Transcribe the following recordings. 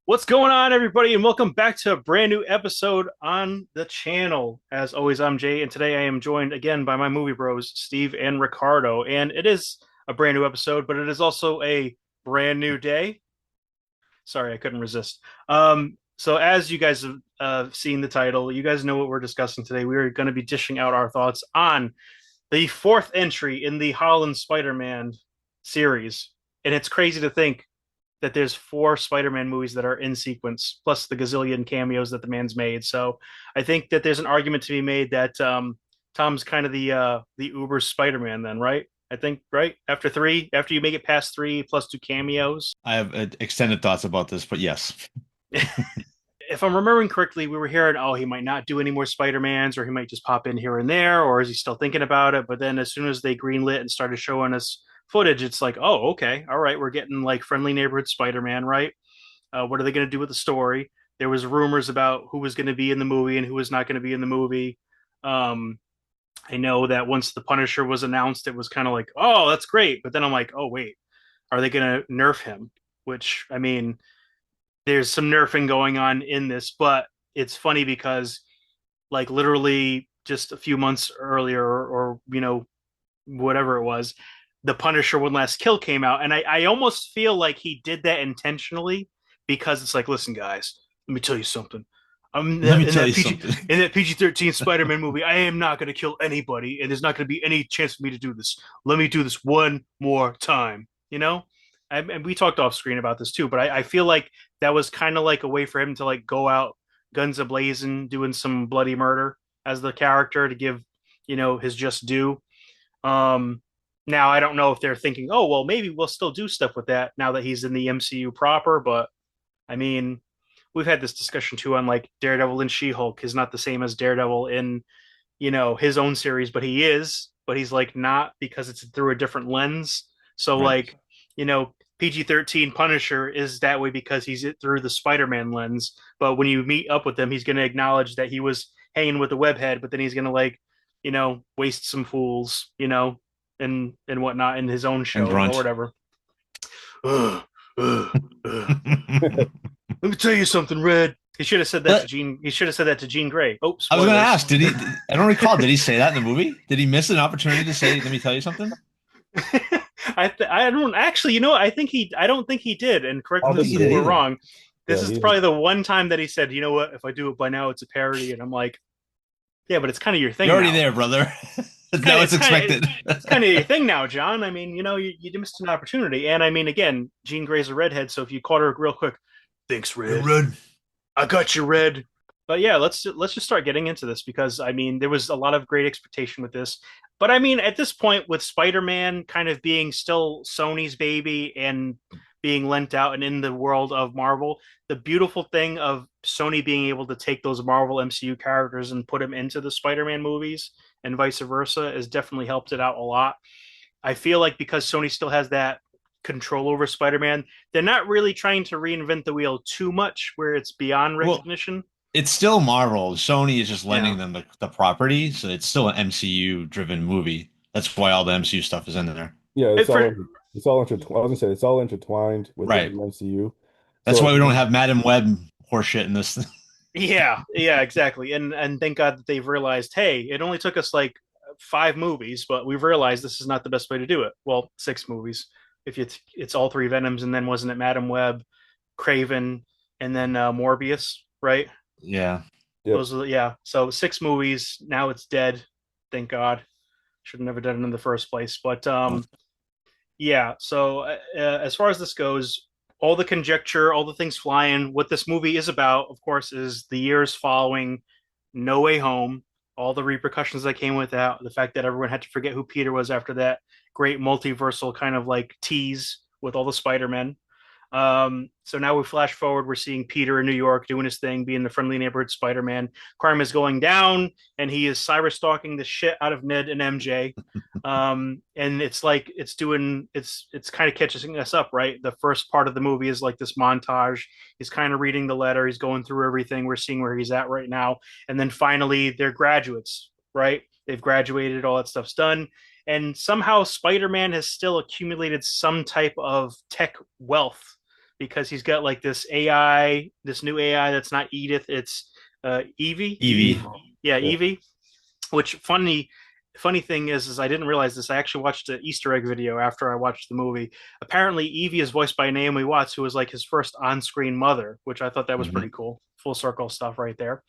What's going on, everybody, and welcome back to a brand new episode on the channel. As always, I'm Jay, and today I am joined again by my movie bros, Steve and Ricardo. And it is a brand new episode, but it is also a brand new day. Sorry, I couldn't resist. So, as you guys have seen the title, you guys know what we're discussing today. We are going to be dishing out our thoughts on the fourth entry in the Holland Spider-Man series. And it's crazy to think that there's four Spider-Man movies that are in sequence, plus the gazillion cameos that the man's made. So I think that there's an argument to be made that Tom's kind of the Uber Spider-Man, then, right? I think right after three, after you make it past three plus two cameos. I have extended thoughts about this, but yes. If I'm remembering correctly, we were hearing, oh, he might not do any more Spider-Mans, or he might just pop in here and there, or is he still thinking about it? But then as soon as they greenlit and started showing us footage, it's like, oh, okay, all right, we're getting like friendly neighborhood Spider-Man, right? What are they going to do with the story? There was rumors about who was going to be in the movie and who was not going to be in the movie. Um, I know that once the Punisher was announced, it was kind of like, oh, that's great. But then I'm like, oh, wait, are they going to nerf him? Which, I mean, there's some nerfing going on in this, but it's funny because like literally just a few months earlier, or whatever it was, the Punisher One Last Kill came out, and I almost feel like he did that intentionally because it's like, listen, guys, let me tell you something. Let me tell you something. In that PG-13 Spider-Man movie, I am not going to kill anybody, and there's not going to be any chance for me to do this. Let me do this one more time. And we talked off screen about this too, but I feel like that was kind of like a way for him to like go out guns ablazing, doing some bloody murder as the character to give his just due. Um, Now I don't know if they're thinking, oh well, maybe we'll still do stuff with that now that he's in the MCU proper, but I mean, we've had this discussion too on like Daredevil and She-Hulk is not the same as Daredevil in his own series, but he's like not because it's through a different lens. So Right. like, PG-13 Punisher is that way because he's it through the Spider-Man lens. But when you meet up with him, he's going to acknowledge that he was hanging with the webhead, but then he's going to like, waste some fools, and whatnot in his own And show or Brunt. whatever. Ugh, ugh, ugh. Let me tell you something, Red. He should have said that to But Jean. He should have said that to Jean Grey. Oh, I was going to spoilers. ask, did he? I don't recall. Did he say that in the movie? Did he miss an opportunity to say, "Let me tell you something"? I don't actually. I think he. I don't think he did. And correct I me don't if think he did we're either. wrong. This Yeah, is he probably the one time that he said, "You know what? If I do it by now, it's a parody." And I'm like, "Yeah, but it's kind of your You're thing already now. there, brother. It's kind Now of it's it's kind of expected. it's kind of your thing now, John. I mean, you missed an opportunity. And I mean, again, Jean Grey's a redhead, so if you caught her real quick, thanks, Red. Run. I got you, Red. But yeah, let's just start getting into this because I mean there was a lot of great expectation with this. But I mean at this point with Spider-Man kind of being still Sony's baby and being lent out and in the world of Marvel, the beautiful thing of Sony being able to take those Marvel MCU characters and put them into the Spider-Man movies and vice versa has definitely helped it out a lot. I feel like because Sony still has that control over Spider-Man, they're not really trying to reinvent the wheel too much where it's beyond Well, recognition. it's still Marvel. Sony is just Yeah. lending them the property, so it's still an MCU driven movie. That's why all the MCU stuff is in there. yeah, It, for it's all intertwined. I was gonna say it's all intertwined within Right. the MCU. That's So why we don't have Madam Web horseshit in this. yeah, yeah, exactly. And thank God that they've realized, hey, it only took us like five movies, but we've realized this is not the best way to do it. Well, six movies. If it's all three Venoms, and then wasn't it Madam Web, Craven, and then Morbius, right? Yeah. yep. Those are yeah. So six movies. Now it's dead. Thank God. Should have never done it in the first place. But yeah. So as far as this goes, all the conjecture, all the things flying. What this movie is about, of course, is the years following No Way Home. All the repercussions that came with that. The fact that everyone had to forget who Peter was after that great multiversal kind of like tease with all the Spider Men. So now we flash forward. We're seeing Peter in New York doing his thing, being the friendly neighborhood Spider-Man. Crime is going down, and he is cyber stalking the shit out of Ned and MJ. And it's like it's kind of catching us up, right? The first part of the movie is like this montage. He's kind of reading the letter. He's going through everything. We're seeing where he's at right now, and then finally they're graduates, right? They've graduated. All that stuff's done. And somehow Spider-Man has still accumulated some type of tech wealth because he's got like this AI, this new AI that's not Edith, it's Evie. Evie. Yeah, Yeah. Evie. Which funny thing is I didn't realize this. I actually watched an Easter egg video after I watched the movie. Apparently, Evie is voiced by Naomi Watts, who was like his first on-screen mother, which I thought that was pretty Hmm. cool. Full circle stuff right there.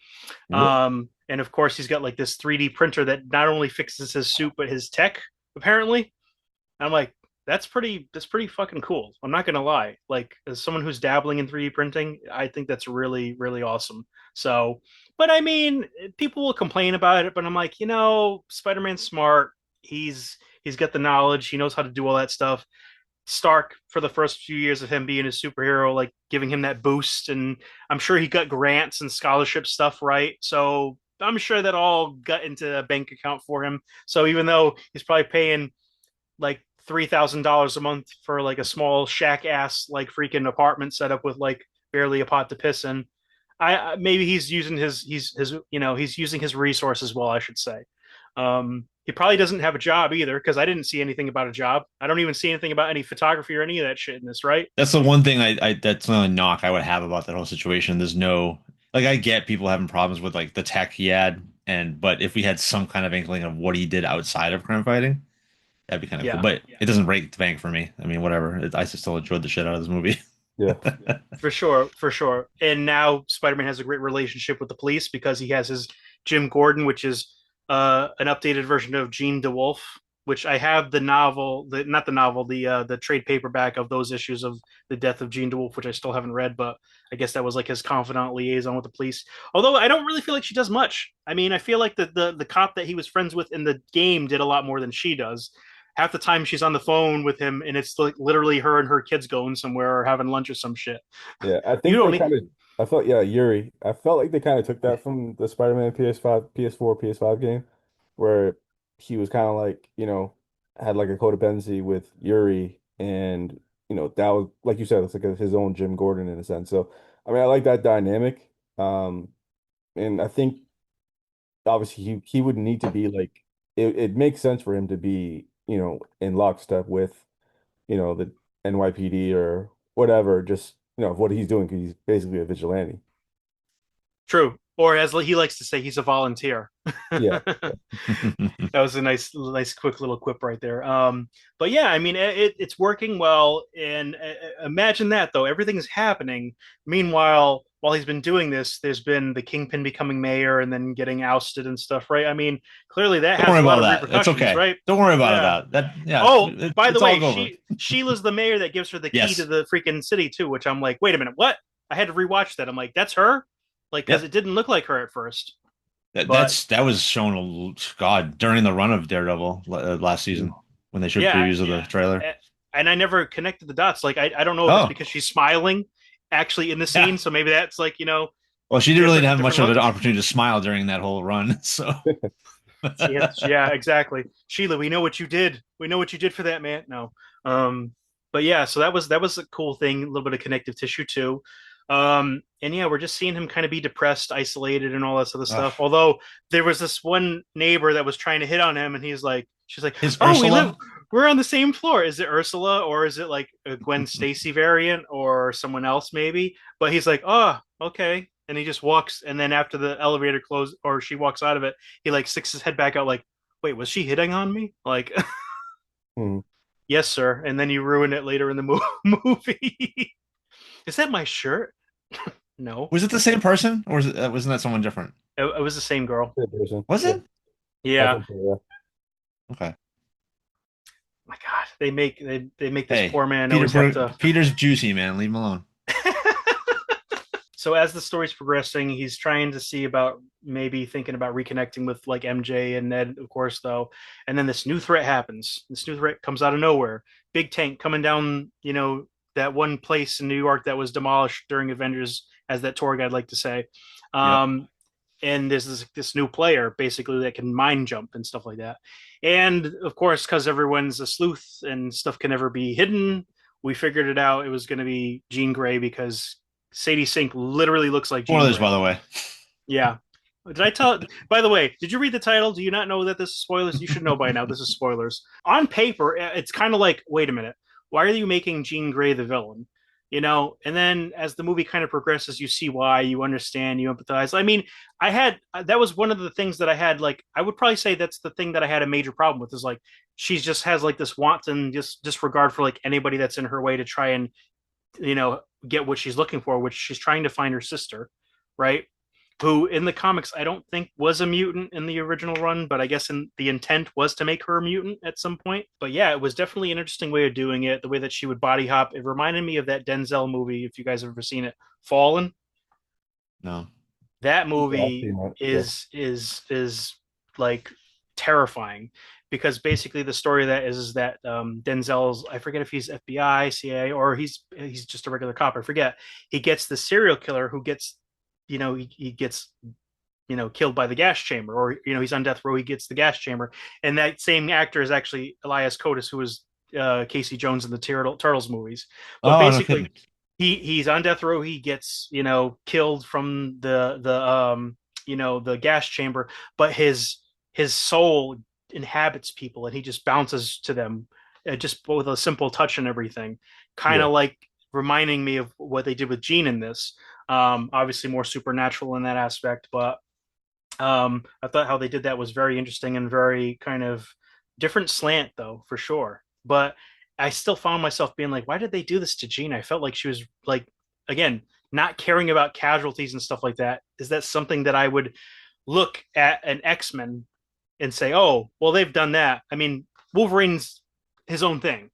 Yep. And of course, he's got like this 3D printer that not only fixes his suit but his tech. Apparently, I'm like, that's pretty fucking cool. I'm not gonna lie. Like as someone who's dabbling in 3D printing, I think that's really, really awesome. So, but I mean, people will complain about it, but I'm like, Spider-Man's smart. He's got the knowledge. He knows how to do all that stuff. Stark, for the first few years of him being a superhero, like giving him that boost, and I'm sure he got grants and scholarship stuff, right? So I'm sure that all got into a bank account for him. So even though he's probably paying like $3,000 a month for like a small shack ass like freaking apartment set up with like barely a pot to piss in. Maybe he's using he's using his resources well, I should say. He probably doesn't have a job either because I didn't see anything about a job. I don't even see anything about any photography or any of that shit in this, right? That's the one thing that's the only knock I would have about that whole situation. There's no like I get people having problems with like the tech he had, but if we had some kind of inkling of what he did outside of crime fighting, that'd be kind of cool. Yeah, But it doesn't break the bank for me. I mean, whatever. I still enjoyed the shit out of this movie. Yeah. for sure, for sure. And now Spider-Man has a great relationship with the police because he has his Jim Gordon, which is an updated version of Gene DeWolf, which I have the novel, the not the novel, the trade paperback of those issues of the death of Gene DeWolf, which I still haven't read, but I guess that was like his confidant liaison with the police. Although I don't really feel like she does much. I mean, I feel like the cop that he was friends with in the game did a lot more than she does. Half the time she's on the phone with him, and it's like literally her and her kids going somewhere or having lunch or some shit. Yeah. I You think don't they need, kind of, I felt, yeah, Yuri. I felt like they kind of took that from the Spider-Man PS5, PS4, PS5 game, where he was kind of like, had like a codependency with Yuri. And, that was, like you said, it's like his own Jim Gordon in a sense. So, I mean, I like that dynamic. And I think obviously he would need to be like, it makes sense for him to be, in lockstep with the NYPD or whatever, just what he's doing because he's basically a vigilante. true. Or as he likes to say, he's a volunteer. Yeah, That was a nice, quick little quip right there. But yeah, I mean, it's working well. And imagine that though, everything's happening. Meanwhile, while he's been doing this, there's been the Kingpin becoming mayor and then getting ousted and stuff, right? I mean, clearly that Don't has worry a lot about of that. It's repercussions, okay. right? Don't worry about Yeah. that. Yeah, Oh, by the it's all way, over. Sheila's the mayor that gives her the key to Yes. the freaking city too, which I'm like, wait a minute, what? I had to rewatch that. I'm like, that's her, like, because Yep. it didn't look like her at first, That but that's that was shown God during the run of Daredevil last season when they showed yeah, previews of the trailer. and I never connected the dots. Like, I don't know if it's Oh, because she's smiling actually in the yeah. scene, so maybe that's like Well, she didn't really different have much different of an look. opportunity to smile during that whole run. So, Yeah, exactly. Sheila, we know what you did. We know what you did for that man. No, but yeah, so that was a cool thing. A little bit of connective tissue too. And yeah, we're just seeing him kind of be depressed, isolated, and all that sort of ugh. stuff. Although there was this one neighbor that was trying to hit on him, and she's like, His "Oh, Ursula. we're on the same floor. Is it Ursula or is it like a Gwen Stacy variant or someone else maybe?" But he's like, "Oh, okay." And he just walks, and then after the elevator closes or she walks out of it, he like sticks his head back out, like, "Wait, was she hitting on me?" Like, Mhm. yes, sir. And then you ruin it later in the movie. Is that my shirt? No, Was it the same person, or wasn't that someone different? it was the same girl. Good person. Was Yeah, it? I Yeah. think so, yeah. Okay. My God, they make this Hey, poor man always have to. Peter's juicy, man. Leave him alone. So as the story's progressing, he's trying to see about maybe thinking about reconnecting with like MJ and Ned, of course, though. And then this new threat happens. This new threat comes out of nowhere. Big tank coming down, that one place in New York that was demolished during Avengers, as that tour guide liked to say. Yep. And there's this new player basically that can mind jump and stuff like that. And of course, because everyone's a sleuth and stuff can never be hidden, we figured it out. It was going to be Jean Grey because Sadie Sink literally looks like One of Jean those, Grey. by the way. Yeah. Did I tell? By the way, did you read the title? Do you not know that this is spoilers? You should know by now. This is spoilers. On paper, it's kind of like, wait a minute, why are you making Jean Grey the villain? And then as the movie kind of progresses, you see why, you understand, you empathize. I mean, I had that was one of the things that I had, like, I would probably say that's the thing that I had a major problem with, is like she just has like this wanton just disregard for like anybody that's in her way to try and get what she's looking for, which she's trying to find her sister, right? Who in the comics I don't think was a mutant in the original run, but I guess in the intent was to make her a mutant at some point. But yeah, it was definitely an interesting way of doing it. The way that she would body hop, it reminded me of that Denzel movie, if you guys have ever seen it, Fallen. No. That Yeah, I've movie seen that. Yeah. is like terrifying, because basically the story of that is that Denzel's, I forget if he's FBI, CIA, or he's just a regular cop. I forget. He gets the serial killer who gets, he gets killed by the gas chamber, or he's on death row. He gets the gas chamber, and that same actor is actually Elias Koteas, who was Casey Jones in the Turtles movies. But Oh, no basically, kidding. he's on death row. He gets killed from the gas chamber, but his soul inhabits people, and he just bounces to them, just with a simple touch and everything, kind Yeah. of like reminding me of what they did with Gene in this. Obviously more supernatural in that aspect, but I thought how they did that was very interesting and very kind of different slant, though, for sure. But I still found myself being like, why did they do this to Jean? I felt like she was like, again, not caring about casualties and stuff like that. Is that something that I would look at an X-Men and say, oh, well, they've done that? I mean, Wolverine's his own thing.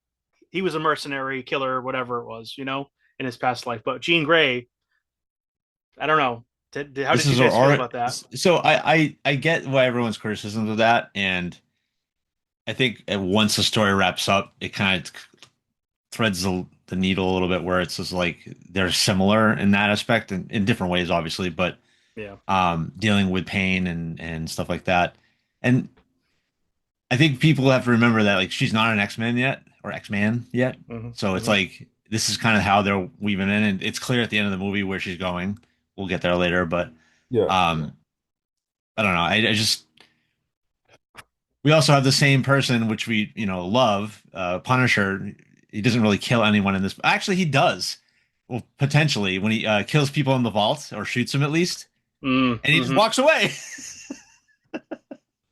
He was a mercenary killer, whatever it was, in his past life. But Jean Grey, I don't know. How This did you is guys feel our about that? so I get why everyone's criticisms of that, and I think once the story wraps up, it kind of threads the needle a little bit where it's just like they're similar in that aspect and in different ways, obviously, but Yeah. dealing with pain and stuff like that. And I think people have to remember that like she's not an X-Men yet or X-Man yet. Hmm. So it's Hmm. like this is kind of how they're weaving in, and it's clear at the end of the movie where she's going. We'll get there later, but Yeah. um, I don't know. I just we also have the same person which we love, Punisher. He doesn't really kill anyone in this. Actually, he does. Well, potentially when he kills people in the vault or shoots them at least, and he just Mm-hmm. walks away.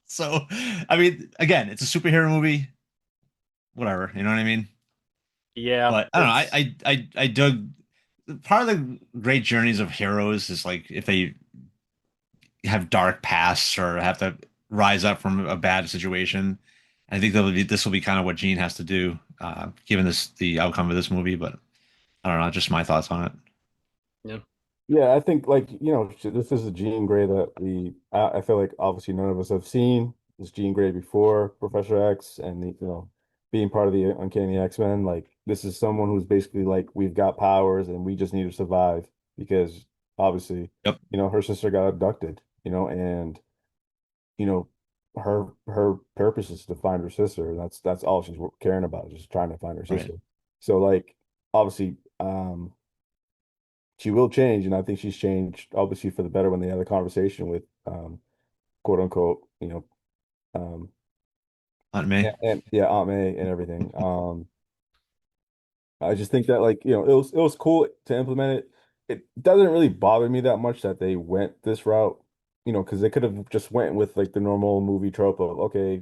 So, I mean, again, it's a superhero movie. Whatever, you know what I mean? Yeah, But I don't know. it's I dug part of the great journeys of heroes is like if they have dark pasts or have to rise up from a bad situation. I think this will be kind of what Gene has to do, given the outcome of this movie. But I don't know, just my thoughts on it. yeah. Yeah, I think like, this is a Jean Grey that I feel like obviously none of us have seen this Jean Grey before Professor X and being part of the Uncanny X-Men. Like this is someone who's basically like, we've got powers and we just need to survive because obviously, Yep. her sister got abducted, and you know, her purpose is to find her sister. That's all she's caring about, just trying to find her Right. sister. So like obviously, she will change, and I think she's changed obviously for the better when they had a conversation with quote unquote, um Not me. and yeah, Aunt May and everything. I just think that like, it was cool to implement it. It doesn't really bother me that much that they went this route, because they could have just went with like the normal movie trope of okay,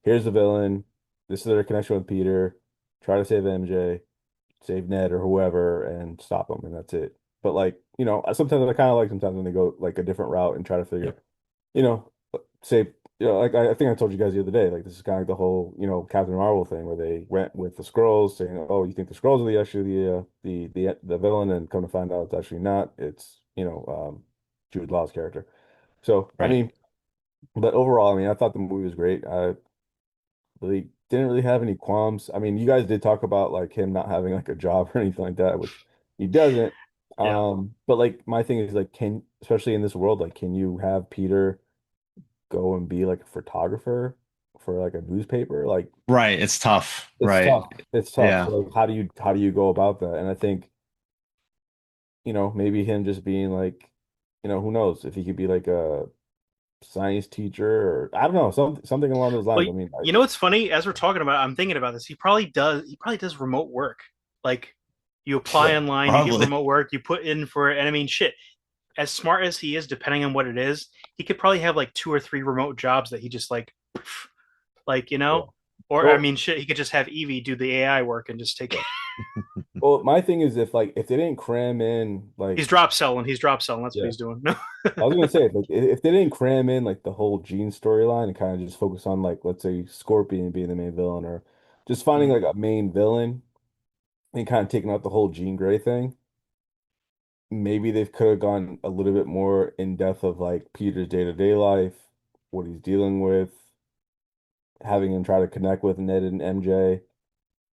here's the villain, this is their connection with Peter, try to save MJ, save Ned or whoever and stop them and that's it. But like, sometimes I kind of like sometimes when they go like a different route and try to figure, Yep. you know, say, like I think I told you guys the other day, like this is kind of like the whole, Captain Marvel thing where they went with the scrolls saying, oh, you think the scrolls are actually the villain, and come to find out it's actually not. It's, Jude Law's character. So, I Right. mean, but overall, I mean, I thought the movie was great. I really didn't really have any qualms. I mean, you guys did talk about like him not having like a job or anything like that, which he doesn't. Yeah. But like my thing is like, especially in this world, like, can you have Peter go and be like a photographer for like a newspaper? Like Right. It's tough. it's Right. tough. It's tough. Yeah. So like, how do you go about that? And I think, maybe him just being like, who knows if he could be like a science teacher or I don't know, something along those Well, lines. I mean, you know what's funny? As we're talking about, I'm thinking about this. He probably does. He probably does remote work. Like You apply online, you get Probably. remote work, you put in for it, and I mean, shit. As smart as he is, depending on what it is, he could probably have like two or three remote jobs that he just like Yeah. or I Well, mean, shit, he could just have Evie do the AI work and just take. yeah. Well, my thing is if they didn't cram in He's like drop selling. He's drop selling. That's what yeah. he's doing. No. I was gonna say like if they didn't cram in like the whole Gene storyline and kind of just focus on like let's say Scorpion being the main villain or just finding like a main villain and kind of taking out the whole Jean Grey thing, maybe they could have gone a little bit more in depth of like Peter's day-to-day life, what he's dealing with, having him try to connect with Ned and MJ,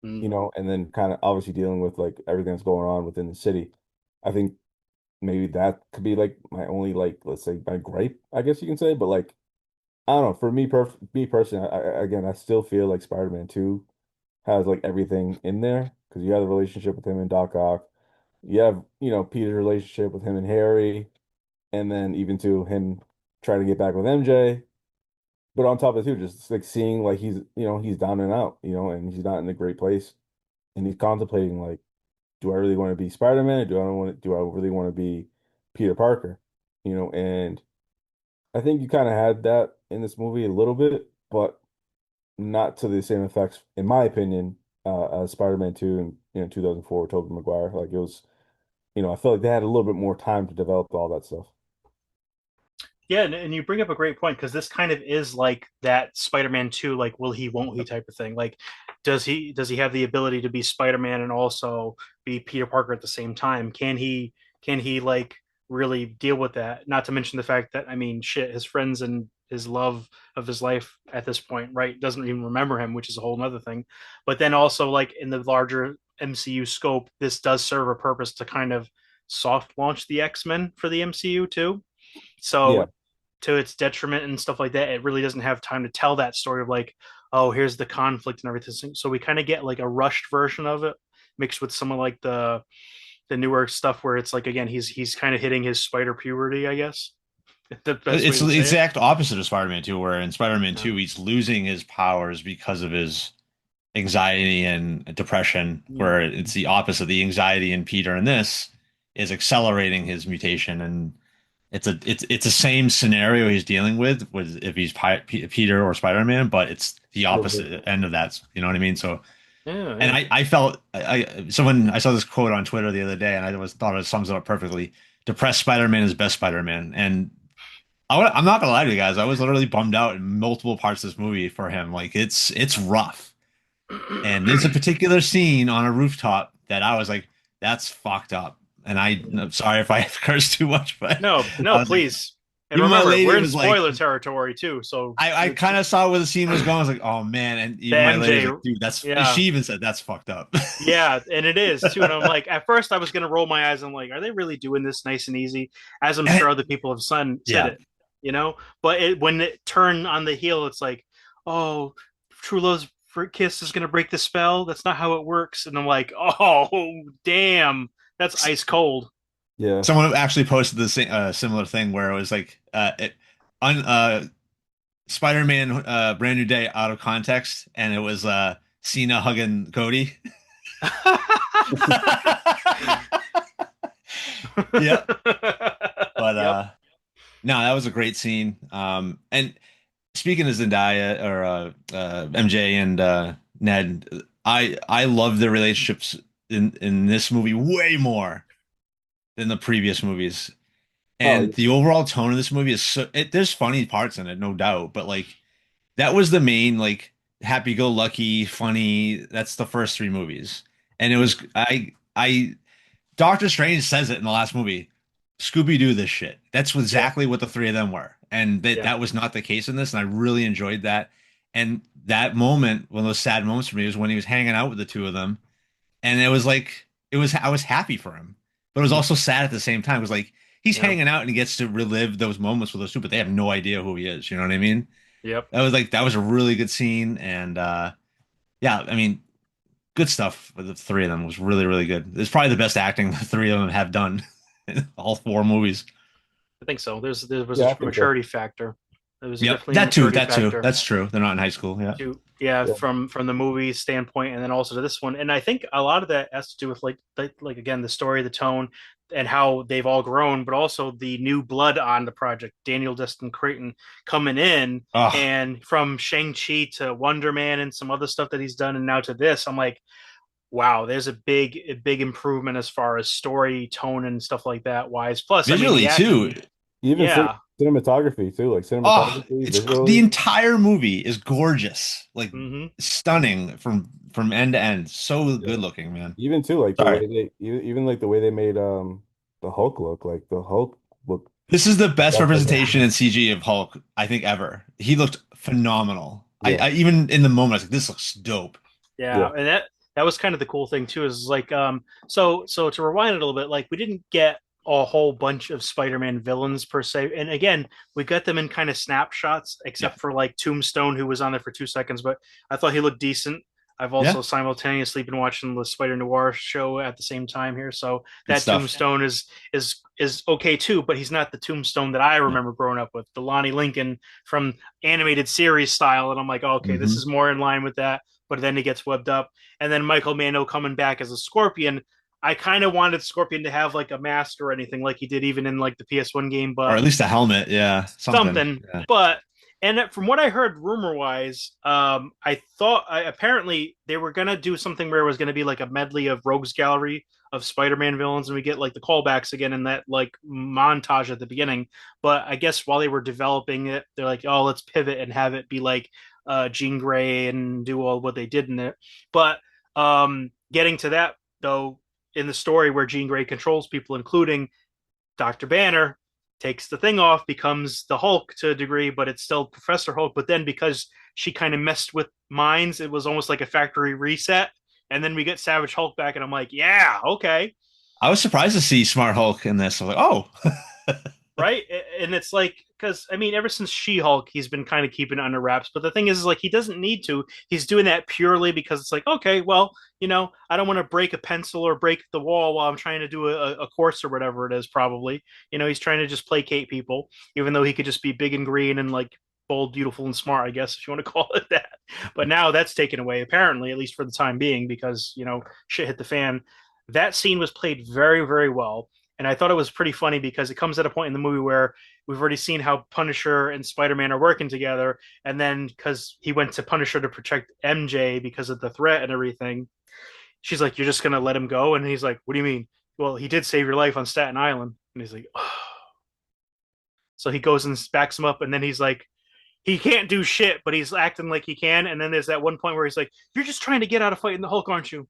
Mm. and then kind of obviously dealing with like everything that's going on within the city. I think maybe that could be like my only like let's say my gripe, I guess you can say, but like I don't know, for me personally, again, I still feel like Spider-Man 2 has like everything in there because you have the relationship with him and Doc Ock. You have, Peter's relationship with him and Harry, and then even to him trying to get back with MJ. But on top of it too, just like seeing like he's down and out, and he's not in a great place. And he's contemplating like, do I really want to be Spider-Man or do I really want to be Peter Parker? And I think you kind of had that in this movie a little bit, but not to the same effects, in my opinion, as Spider-Man 2 in 2004 with Tobey Maguire. Like it was, I feel like they had a little bit more time to develop all that stuff. Yeah, and you bring up a great point because this kind of is like that Spider-Man 2, like will he, won't he type of thing. Like, does he have the ability to be Spider-Man and also be Peter Parker at the same time? Can he like really deal with that? Not to mention the fact that I mean, shit, his friends and his love of his life at this point, right, doesn't even remember him, which is a whole other thing. But then also like in the larger MCU scope, this does serve a purpose to kind of soft launch the X-Men for the MCU too. Yeah, So to its detriment and stuff like that, it really doesn't have time to tell that story of like, oh, here's the conflict and everything. So we kind of get like a rushed version of it mixed with some of like the newer stuff where it's like again he's kind of hitting his spider puberty, I guess. The best way It's to the say it. exact opposite of Spider-Man 2, where in Spider-Man Yeah. 2, he's losing his powers because of his anxiety and depression, Yeah. where it's the opposite. The anxiety in Peter in this is accelerating his mutation, and it's the same scenario he's dealing with if he's Peter or Spider-Man, but it's the reverse. opposite end of that. You know what I mean? So, Yeah, and yeah. I felt someone I saw this quote on Twitter the other day, and I was thought it sums it up perfectly. Depressed Spider-Man is best Spider-Man, and I'm not gonna lie to you guys. I was literally bummed out in multiple parts of this movie for him. Like it's rough. And there's a particular scene on a rooftop that I was like, that's fucked up. And I'm sorry if I cursed too much, but No, I no, was like, please. And even my remember, we're lady in was like, spoiler territory too, so I kind of saw where the scene was going. I was like, oh man. And the even my lady was MJ, like, dude, that's, yeah. she even said that's fucked up. Yeah, and it is too. And I'm like, at first I was gonna roll my eyes. I'm like, are they really doing this nice and easy? As I'm And sure other people have said yeah. it, you know. But when it turned on the heel, it's like, oh, true love's kiss is gonna break the spell. That's not how it works. And I'm like, oh, damn, that's ice cold. Yeah. Someone actually posted the similar thing where it was like, on, Spider-Man, Brand New Day out of context, and it was Cena hugging Cody. Yeah, but Yep. no, that was a great scene. And speaking of Zendaya or MJ and Ned, I love their relationships in this movie way more than the previous movies. Oh, And yeah. the overall tone of this movie is there's funny parts in it, no doubt, but like that was the main like happy-go-lucky, funny. That's the first three movies, and it was I Doctor Strange says it in the last movie. Scooby-Doo this shit. That's Yeah. exactly what the three of them were. And Yeah. that was not the case in this. And I really enjoyed that. And that moment, one of those sad moments for me was when he was hanging out with the two of them. And it was like, I was happy for him, but it was also sad at the same time. It was like, he's Yeah. hanging out and he gets to relive those moments with those two, but they have no idea who he is. You know what I mean? Yep. That was a really good scene. And, yeah, I mean, good stuff with the three of them was really, really good. It's probably the best acting the three of them have done in all four movies. I think so. There was Yeah, I a think so. maturity factor It was Yep, definitely a that too. maturity That too. factor That's true. They're not in high school. Yeah. to yeah Yeah. from the movie standpoint, and then also to this one. And I think a lot of that has to do with like again the story, the tone, and how they've all grown, but also the new blood on the project. Daniel Destin Creighton coming in, Oh, and from Shang-Chi to Wonder Man and some other stuff that he's done, and now to this, I'm like, wow, there's a big improvement as far as story, tone, and stuff like that wise. Plus, I mean, the visually too. action, Even yeah. cinematography too, like Oh, cinematography, it's the visually. entire movie is gorgeous, like Hmm. stunning from end to end. So Yeah. good looking, man. Even too, like the Sorry. way they even like the way they made the Hulk look, like the Hulk look This is the best stuff like representation in CG of Hulk I think ever. He looked phenomenal. yeah, I even in the moment I was like, this looks dope. Yeah, yeah, and that was kind of the cool thing too. Is like so to rewind it a little bit, like we didn't get a whole bunch of Spider-Man villains per se, and again we got them in kind of snapshots, Yeah. except for like Tombstone, who was on there for 2 seconds, but I thought he looked decent. I've Yeah. also simultaneously been watching the Spider Noir show at the same time here, so Good that stuff. Tombstone is okay too, but he's not the Tombstone that I No. remember growing up with, the Lonnie Lincoln from animated series style, and I'm like, oh, okay, this Hmm. is more in line with that, but then he gets webbed up. And then Michael Mando coming back as a Scorpion. I kind of wanted Scorpion to have like a mask or anything like he did even in like the PS1 game, Or but at least a helmet. Yeah. Something. something. Yeah. But and from what I heard rumor wise, I thought apparently they were gonna do something where it was gonna be like a medley of Rogues Gallery of Spider-Man villains, and we get like the callbacks again in that like montage at the beginning. But I guess while they were developing it, they're like, oh, let's pivot and have it be like Jean Grey and do all what they did in it. But getting to that though, in the story where Jean Grey controls people, including Dr. Banner, takes the thing off, becomes the Hulk to a degree, but it's still Professor Hulk. But then because she kind of messed with minds, it was almost like a factory reset. And then we get Savage Hulk back, and I'm like, yeah, okay, I was surprised to see Smart Hulk in this. I was like, oh. right. And it's like, because I mean, ever since She-Hulk, he's been kind of keeping it under wraps. But the thing is like, he doesn't need to. He's doing that purely because it's like, okay, well, I don't want to break a pencil or break the wall while I'm trying to do a course or whatever it is. Probably, he's trying to just placate people, even though he could just be big and green and like bold, beautiful, and smart, I guess, if you want to call it that. But now that's taken away, apparently, at least for the time being, because shit hit the fan. That scene was played very, very well, and I thought it was pretty funny because it comes at a point in the movie where we've already seen how Punisher and Spider-Man are working together, and then because he went to Punisher to protect MJ because of the threat and everything, she's like, "You're just gonna let him go?" And he's like, "What do you mean?" Well, he did save your life on Staten Island, and he's like, oh. So he goes and backs him up, and then he's like, he can't do shit, but he's acting like he can. And then there's that one point where he's like, "You're just trying to get out of fighting the Hulk, aren't you?"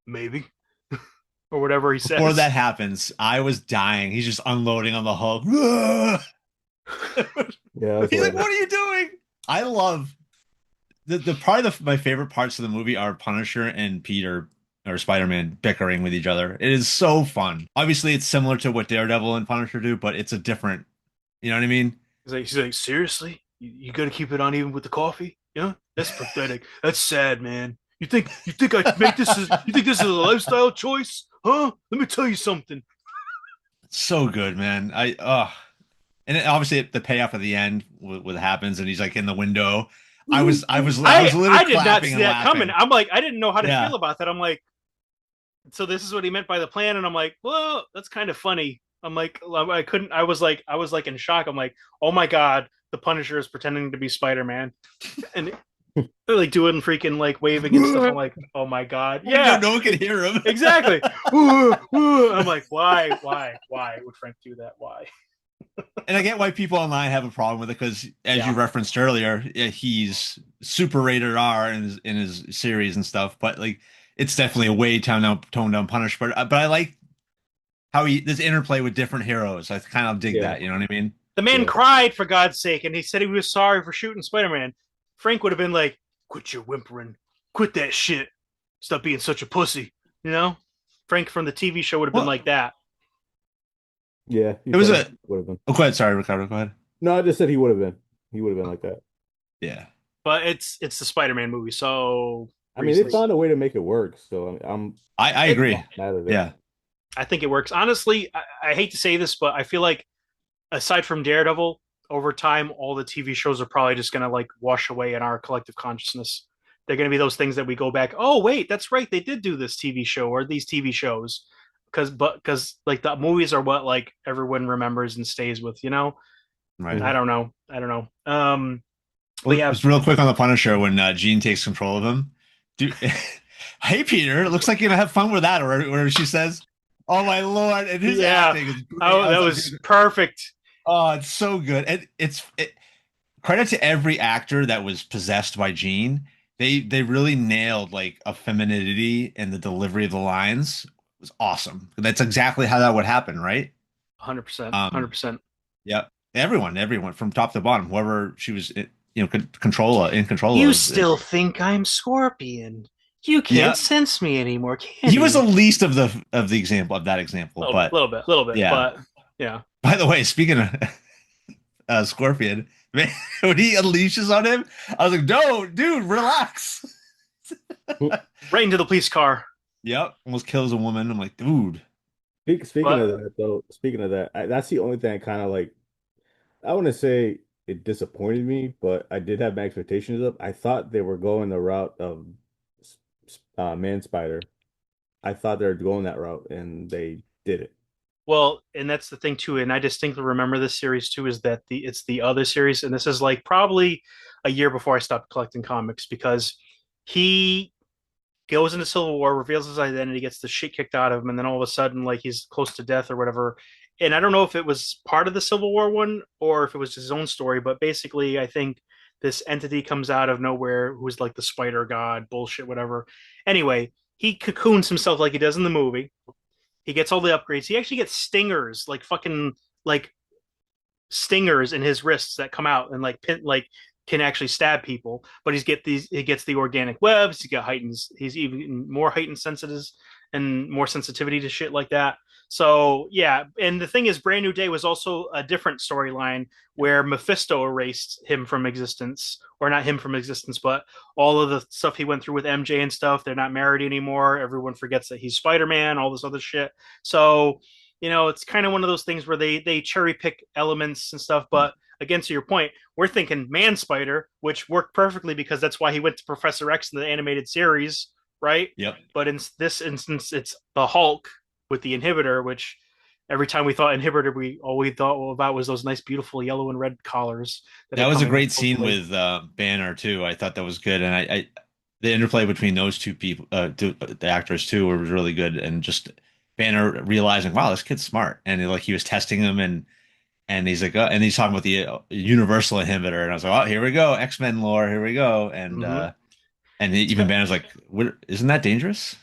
Maybe, or whatever he Before says. that happens, I was dying. He's just unloading on the Hulk. yeah. That's He's like, hilarious. "What are you doing?" I love the probably my favorite parts of the movie are Punisher and Peter or Spider-Man bickering with each other. It is so fun. Obviously, it's similar to what Daredevil and Punisher do, but it's a different. You know what I mean? He's like, seriously, you got to keep it on even with the coffee? Yeah, that's pathetic. That's sad, man. You think I make this? You think this is a lifestyle choice? Huh? Let me tell you something. It's so good, man. And obviously the payoff at the end, what happens, and he's like in the window. I I was literally I did not clapping see and that coming. laughing. I'm like, I didn't know how to Yeah. feel about that. I'm like, so this is what he meant by the plan, and I'm like, well, that's kind of funny. I'm like, I couldn't. I was like in shock. I'm like, oh my god, the Punisher is pretending to be Spider-Man, and they're like doing freaking like waving and stuff. I'm like, oh my god, No, yeah, no one can hear him. exactly. I'm like, why would Frank do that? Why? And I get why people online have a problem with it because, as you Yeah, referenced earlier, he's super rated R in his series and stuff. But like, it's definitely a way toned down Punisher. But I like how he this interplay with different heroes. I kind of dig Yeah, that. You know what I mean? the man yeah, cried for God's sake, and he said he was sorry for shooting Spider-Man. Frank would have been like, quit your whimpering, quit that shit, stop being such a pussy. You know, Frank from the TV show would have been Well, like that. yeah. He it was probably a. would have been. Oh, go ahead. Sorry, Ricardo. Go ahead. No, I just said he would have been. He would have been like that. Yeah, But it's the Spider-Man movie, so I mean, they reasons. found a way to make it work. So I It, I'm agree. not mad at it. Yeah. I think it works. Honestly, I hate to say this, but I feel like aside from Daredevil, over time, all the TV shows are probably just going to like wash away in our collective consciousness. They're going to be those things that we go back. Oh, wait, that's right. They did do this TV show or these TV shows because like the movies are what like everyone remembers and stays with. Right. I Mhm. don't know. I don't know. But Well, yeah, just real quick on the Punisher when Jean takes control of him. Dude, hey Peter, it looks like you're gonna have fun with that, or whatever she says. Oh my lord! And his yeah. acting is great. Oh, I that was like, was dude, perfect. oh, it's so good. And credit to every actor that was possessed by Jean. They really nailed like a femininity and the delivery of the lines. It was awesome. That's exactly how that would happen, right? 100%. Um, 100%. yeah. Everyone from top to bottom, whoever she was, control in control You of. still think I'm Scorpion? You can't Yeah, sense me anymore, can he was the you? least of the example of that example, A little bit, but little bit, little bit. yeah. But yeah, By the way, speaking of Scorpion, man, when he unleashes on him, I was like, "No, dude, relax." right into the police car. Yep, almost kills a woman. I'm like, dude. Speaking of But that, though, speaking of that, that's the only thing I kind of like. I want to say it disappointed me, but I did have my expectations up. I thought they were going the route of Man Spider. I thought they were going that route, and they did it. well, and that's the thing too. And I distinctly remember this series too. Is that it's the other series, and this is like probably a year before I stopped collecting comics because he goes into Civil War, reveals his identity, gets the shit kicked out of him, and then all of a sudden, like he's close to death or whatever. And I don't know if it was part of the Civil War one or if it was his own story, but basically, I think this entity comes out of nowhere who's like the spider god, bullshit, whatever. Anyway, he cocoons himself like he does in the movie. He gets all the upgrades. He actually gets stingers, like fucking like stingers in his wrists that come out and like pin like can actually stab people. But he gets the organic webs. He's even more heightened sensitives and more sensitivity to shit like that. So yeah, and the thing is, Brand New Day was also a different storyline where Mephisto erased him from existence, or not him from existence, but all of the stuff he went through with MJ and stuff. They're not married anymore. Everyone forgets that he's Spider Man. All this other shit. So it's kind of one of those things where they cherry pick elements and stuff. But again, to your point, we're thinking Man Spider, which worked perfectly because that's why he went to Professor X in the animated series, right? Yep. But in this instance, it's the Hulk with the inhibitor, which every time we thought inhibitor, all we thought about was those nice, beautiful yellow and red collars that That are was a coming up. great scene Hopefully, with Banner too. I thought that was good, and the interplay between those two people, the actors too, were really good. And just Banner realizing, wow, this kid's smart, and like he was testing him, and he's like, and he's talking about the universal inhibitor, and I was like, oh, here we go, X-Men lore, here we go, mm-hmm. and it's even kind Banner's like, what, isn't that dangerous?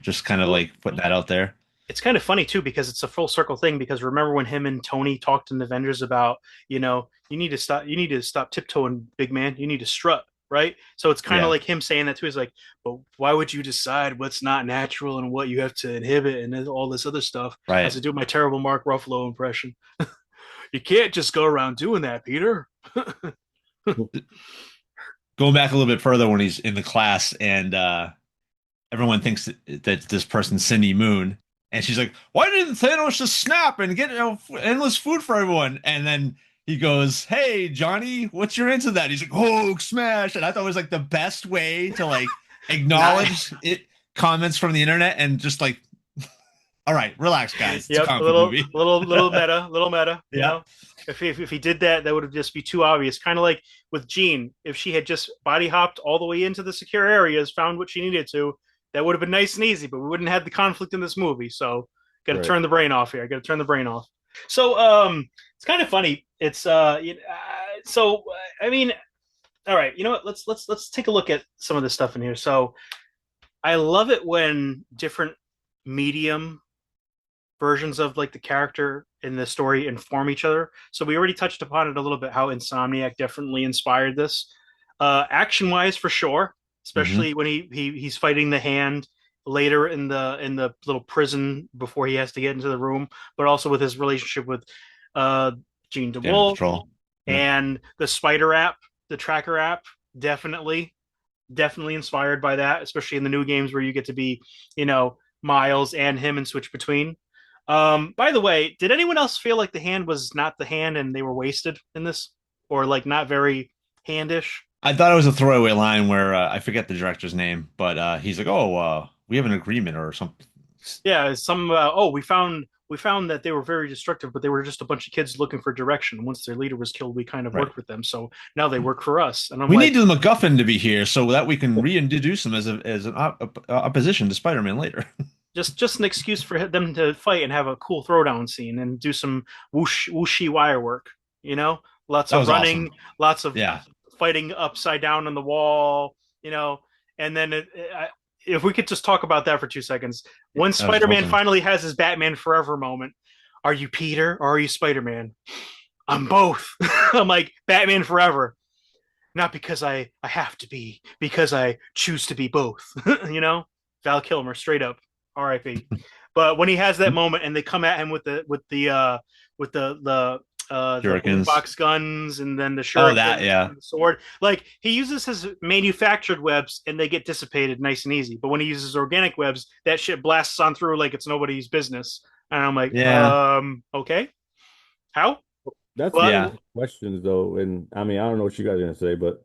Just kind of of, like putting that out there. it's kind of funny too because it's a full circle thing because remember when him and Tony talked in Avengers about you need to stop tiptoeing, big man, you need to strut, right? So it's kind of Yeah, like him saying that too. He's like, but why would you decide what's not natural and what you have to inhibit and all this other stuff? As right. I do my terrible Mark Ruffalo impression. You can't just go around doing that, Peter. Going back a little bit further when he's in the class and everyone thinks that this person's Cindy Moon, and she's like, "Why didn't Thanos just snap and get endless food for everyone?" And then he goes, "Hey, Johnny, what's your answer to that?" He's like, "Hulk smash!" And I thought it was like the best way to like Not acknowledge it comments from the internet and just like, all right, relax, guys. It's a Yep, a comic book movie. little meta. Yeah, If he did that, that would have just be too obvious. Kind of like with Jean, if she had just body hopped all the way into the secure areas, found what she needed to, that would have been nice and easy. But we wouldn't have had the conflict in this movie. So, got to Right. turn the brain off here. Got to turn the brain off. So, it's kind of funny. It's so I mean, all right. You know what? Let's take a look at some of this stuff in here. So, I love it when different medium versions of like the character in the story inform each other. So we already touched upon it a little bit how Insomniac definitely inspired this. Action wise for sure, hmm especially when he's fighting the hand later in the little prison before he has to get into the room, but also with his relationship with uh Jean Damage DeWolf Patrol. Yep. and the Spider app, the tracker app, definitely inspired by that, especially in the new games where you get to be, Miles and him and switch between. By the way, did anyone else feel like the hand was not the hand and they were wasted in this, or like not very handish? I thought it was a throwaway line where I forget the director's name, but he's like, "Oh, we have an agreement or something." Yeah, some. Oh, we found that they were very destructive, but they were just a bunch of kids looking for direction. Once their leader was killed, we kind of Right. worked with them, so now they work for us. And I'm We need like, the MacGuffin to be here so that we can reintroduce him as an opposition to Spider-Man later. just an excuse for them to fight and have a cool throwdown scene and do some whooshy wire work. You know, lots That of was running, awesome. lots of Yeah, fighting upside down on the wall. You know, and then if we could just talk about that for 2 seconds, when that was Spider-Man awesome. finally has his Batman Forever moment, are you Peter or are you Spider-Man? I'm both. I'm like Batman Forever, not because I have to be, because I choose to be both. you know, Val Kilmer, straight up, R.I.P. But when he has that moment and they come at him with the Shurikens. boombox guns and then the Oh, that, shuriken yeah. and the sword, like he uses his manufactured webs and they get dissipated nice and easy. But when he uses organic webs, that shit blasts on through like it's nobody's business. And I'm like, Yeah. okay, how? That's one But of Yeah. my questions though, and I mean I don't know what you guys are gonna say, but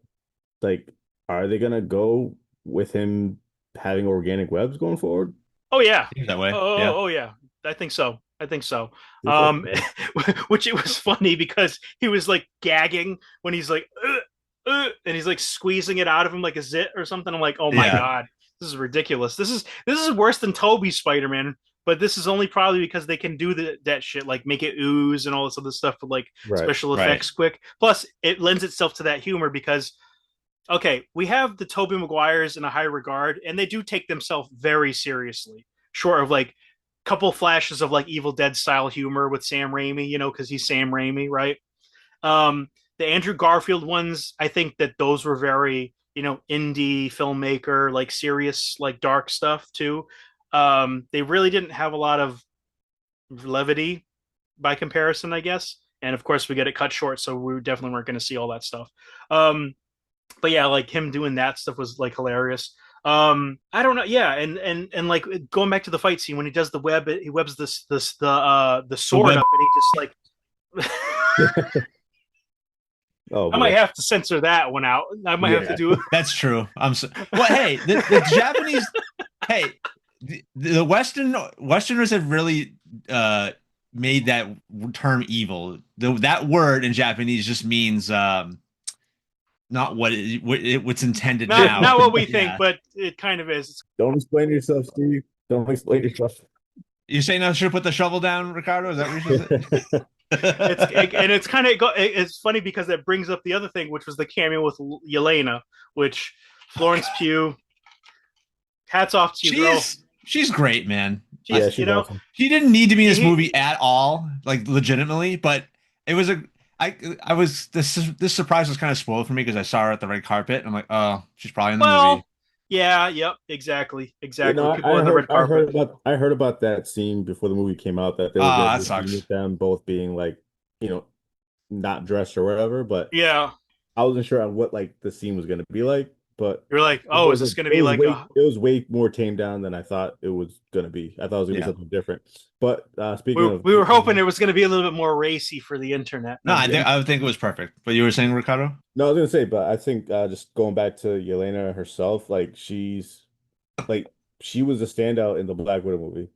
like, are they gonna go with him having organic webs going forward? oh yeah. Seems that way. Oh, Yeah. oh yeah. I think so. I think so. It's like, Um, which it was funny because he was like gagging when he's like, and he's like squeezing it out of him like a zit or something. I'm like, oh my Yeah. god, this is ridiculous. This is worse than Toby's Spider-Man, but this is only probably because they can do that shit, like make it ooze and all this other stuff with like right. special Right. effects quick. Plus, it lends itself to that humor because okay, we have the Tobey Maguires in a high regard, and they do take themselves very seriously. Short of like couple flashes of like Evil Dead style humor with Sam Raimi, because he's Sam Raimi, right? Um, the Andrew Garfield ones, I think that those were very, indie filmmaker, like serious, like dark stuff too. They really didn't have a lot of levity by comparison, I guess. And of course, we get it cut short, so we definitely weren't going to see all that stuff. But yeah, like him doing that stuff was like hilarious. I don't know, yeah, and like going back to the fight scene when he does the web, he webs the The sword web. up, and he just like Oh I might boy. have to censor that one out. I might have to Yeah. do That's true. I'm so well. Hey, the Japanese. Hey, the Westerners have really made that term evil. That word in Japanese just means not what's intended not now. what we think, Yeah. but it kind of is. Don't explain yourself, Steve. Don't explain yourself. You saying I should put the shovel down, Ricardo? Is that what you should And it's kind of it's funny because it brings up the other thing, which was the cameo with Yelena, which Florence Pugh. Hats off to you, girl. She's great, man. I, Yeah, She's she's awesome. she didn't need to be in this he, movie at all, like legitimately, but it was a I was this surprise was kind of spoiled for me because I saw her at the red carpet. And I'm like, oh, she's probably in the movie. well, yeah, yep, exactly, You know, exactly. People on the red carpet. I heard about that scene before the movie came out that there was gonna Ah, be that a scene sucks. with them both being like, you know, not dressed or whatever, but Yeah, I wasn't sure on what like the scene was gonna be like, but you're like, it oh, is was this a, going to be like a? it was way more tamed down than I thought it was gonna be. I thought it was gonna be Yeah. something different. But speaking We, of, we were hoping it was going to be a little bit more racy for the internet. No, No, I'm kidding. I would think it was perfect. But you were saying, Ricardo? no, I was gonna say, but I think just going back to Yelena herself, like like she was a standout in the Black Widow movie.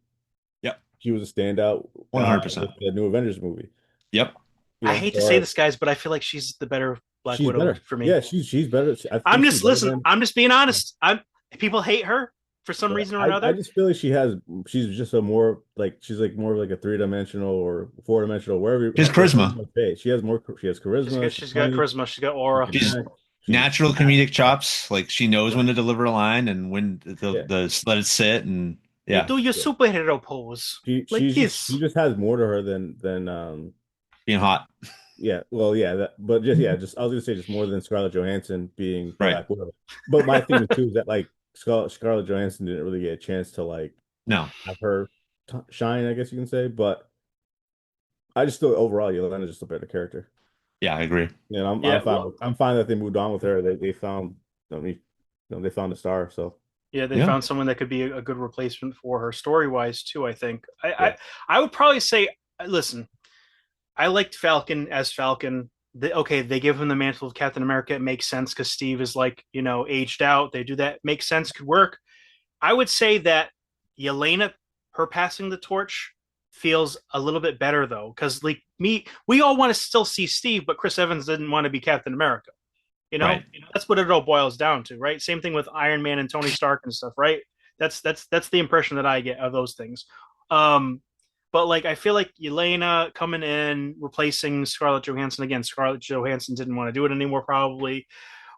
Yep, She was a standout 100%. with the new Avengers movie. Yep. You I know, hate to say or this, guys, but I feel like she's the better Black she's Widow better. for me. Yeah, she's better. I I'm think she's just better listen. than. I'm just being honest. People hate her for some Yeah, reason or I another. just feel like she's just a more like she's like more like a three-dimensional or four-dimensional She's whatever you charisma. want to say. She has She's charisma, got she's she's got funny, charisma. She's got she aura. can She's act, she's natural comedic chops. Like she knows when right. to deliver a line and when Yeah. the let it sit. And You yeah, do your Yeah. superhero pose like She this. just has more to her than being hot. yeah, well, yeah, but just yeah, just I was gonna say just more than Scarlett Johansson being Right. Black Widow. But my thing too is that like Scarlett Johansson didn't really get a chance to like No. have her t shine, I guess you can say. But I just thought overall Yelena's just a better character. Yeah, I agree. And Yeah, well, I'm fine that they moved on with her. They found I mean, they found a star. So Yeah, they Yeah. found someone that could be a good replacement for her story wise too. I think. Yeah. I would probably say, listen, I liked Falcon as Falcon. Okay, they give him the mantle of Captain America. It makes sense because Steve is like aged out. They do that. Makes sense. Could work. I would say that Yelena, her passing the torch, feels a little bit better though, because like we all want to still see Steve, but Chris Evans didn't want to be Captain America. Right. That's what it all boils down to, right? Same thing with Iron Man and Tony Stark and stuff, right? That's the impression that I get of those things. Um, but like I feel like Yelena coming in, replacing Scarlett Johansson again. Scarlett Johansson didn't want to do it anymore, probably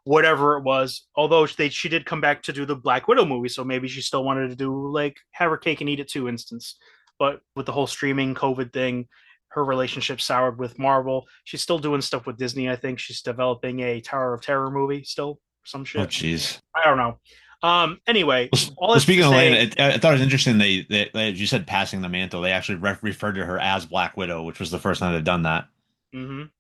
whatever it was. Although she did come back to do the Black Widow movie, so maybe she still wanted to do like have her cake and eat it too instance. But with the whole streaming COVID thing, her relationship soured with Marvel. She's still doing stuff with Disney. I think she's developing a Tower of Terror movie still, some Oh, shit. jeez. I don't know. Anyway, all Well, that's to speaking of Elena, say, I thought it was interesting. As you said, passing the mantle. They actually referred to her as Black Widow, which was the first time they've done that. mhm.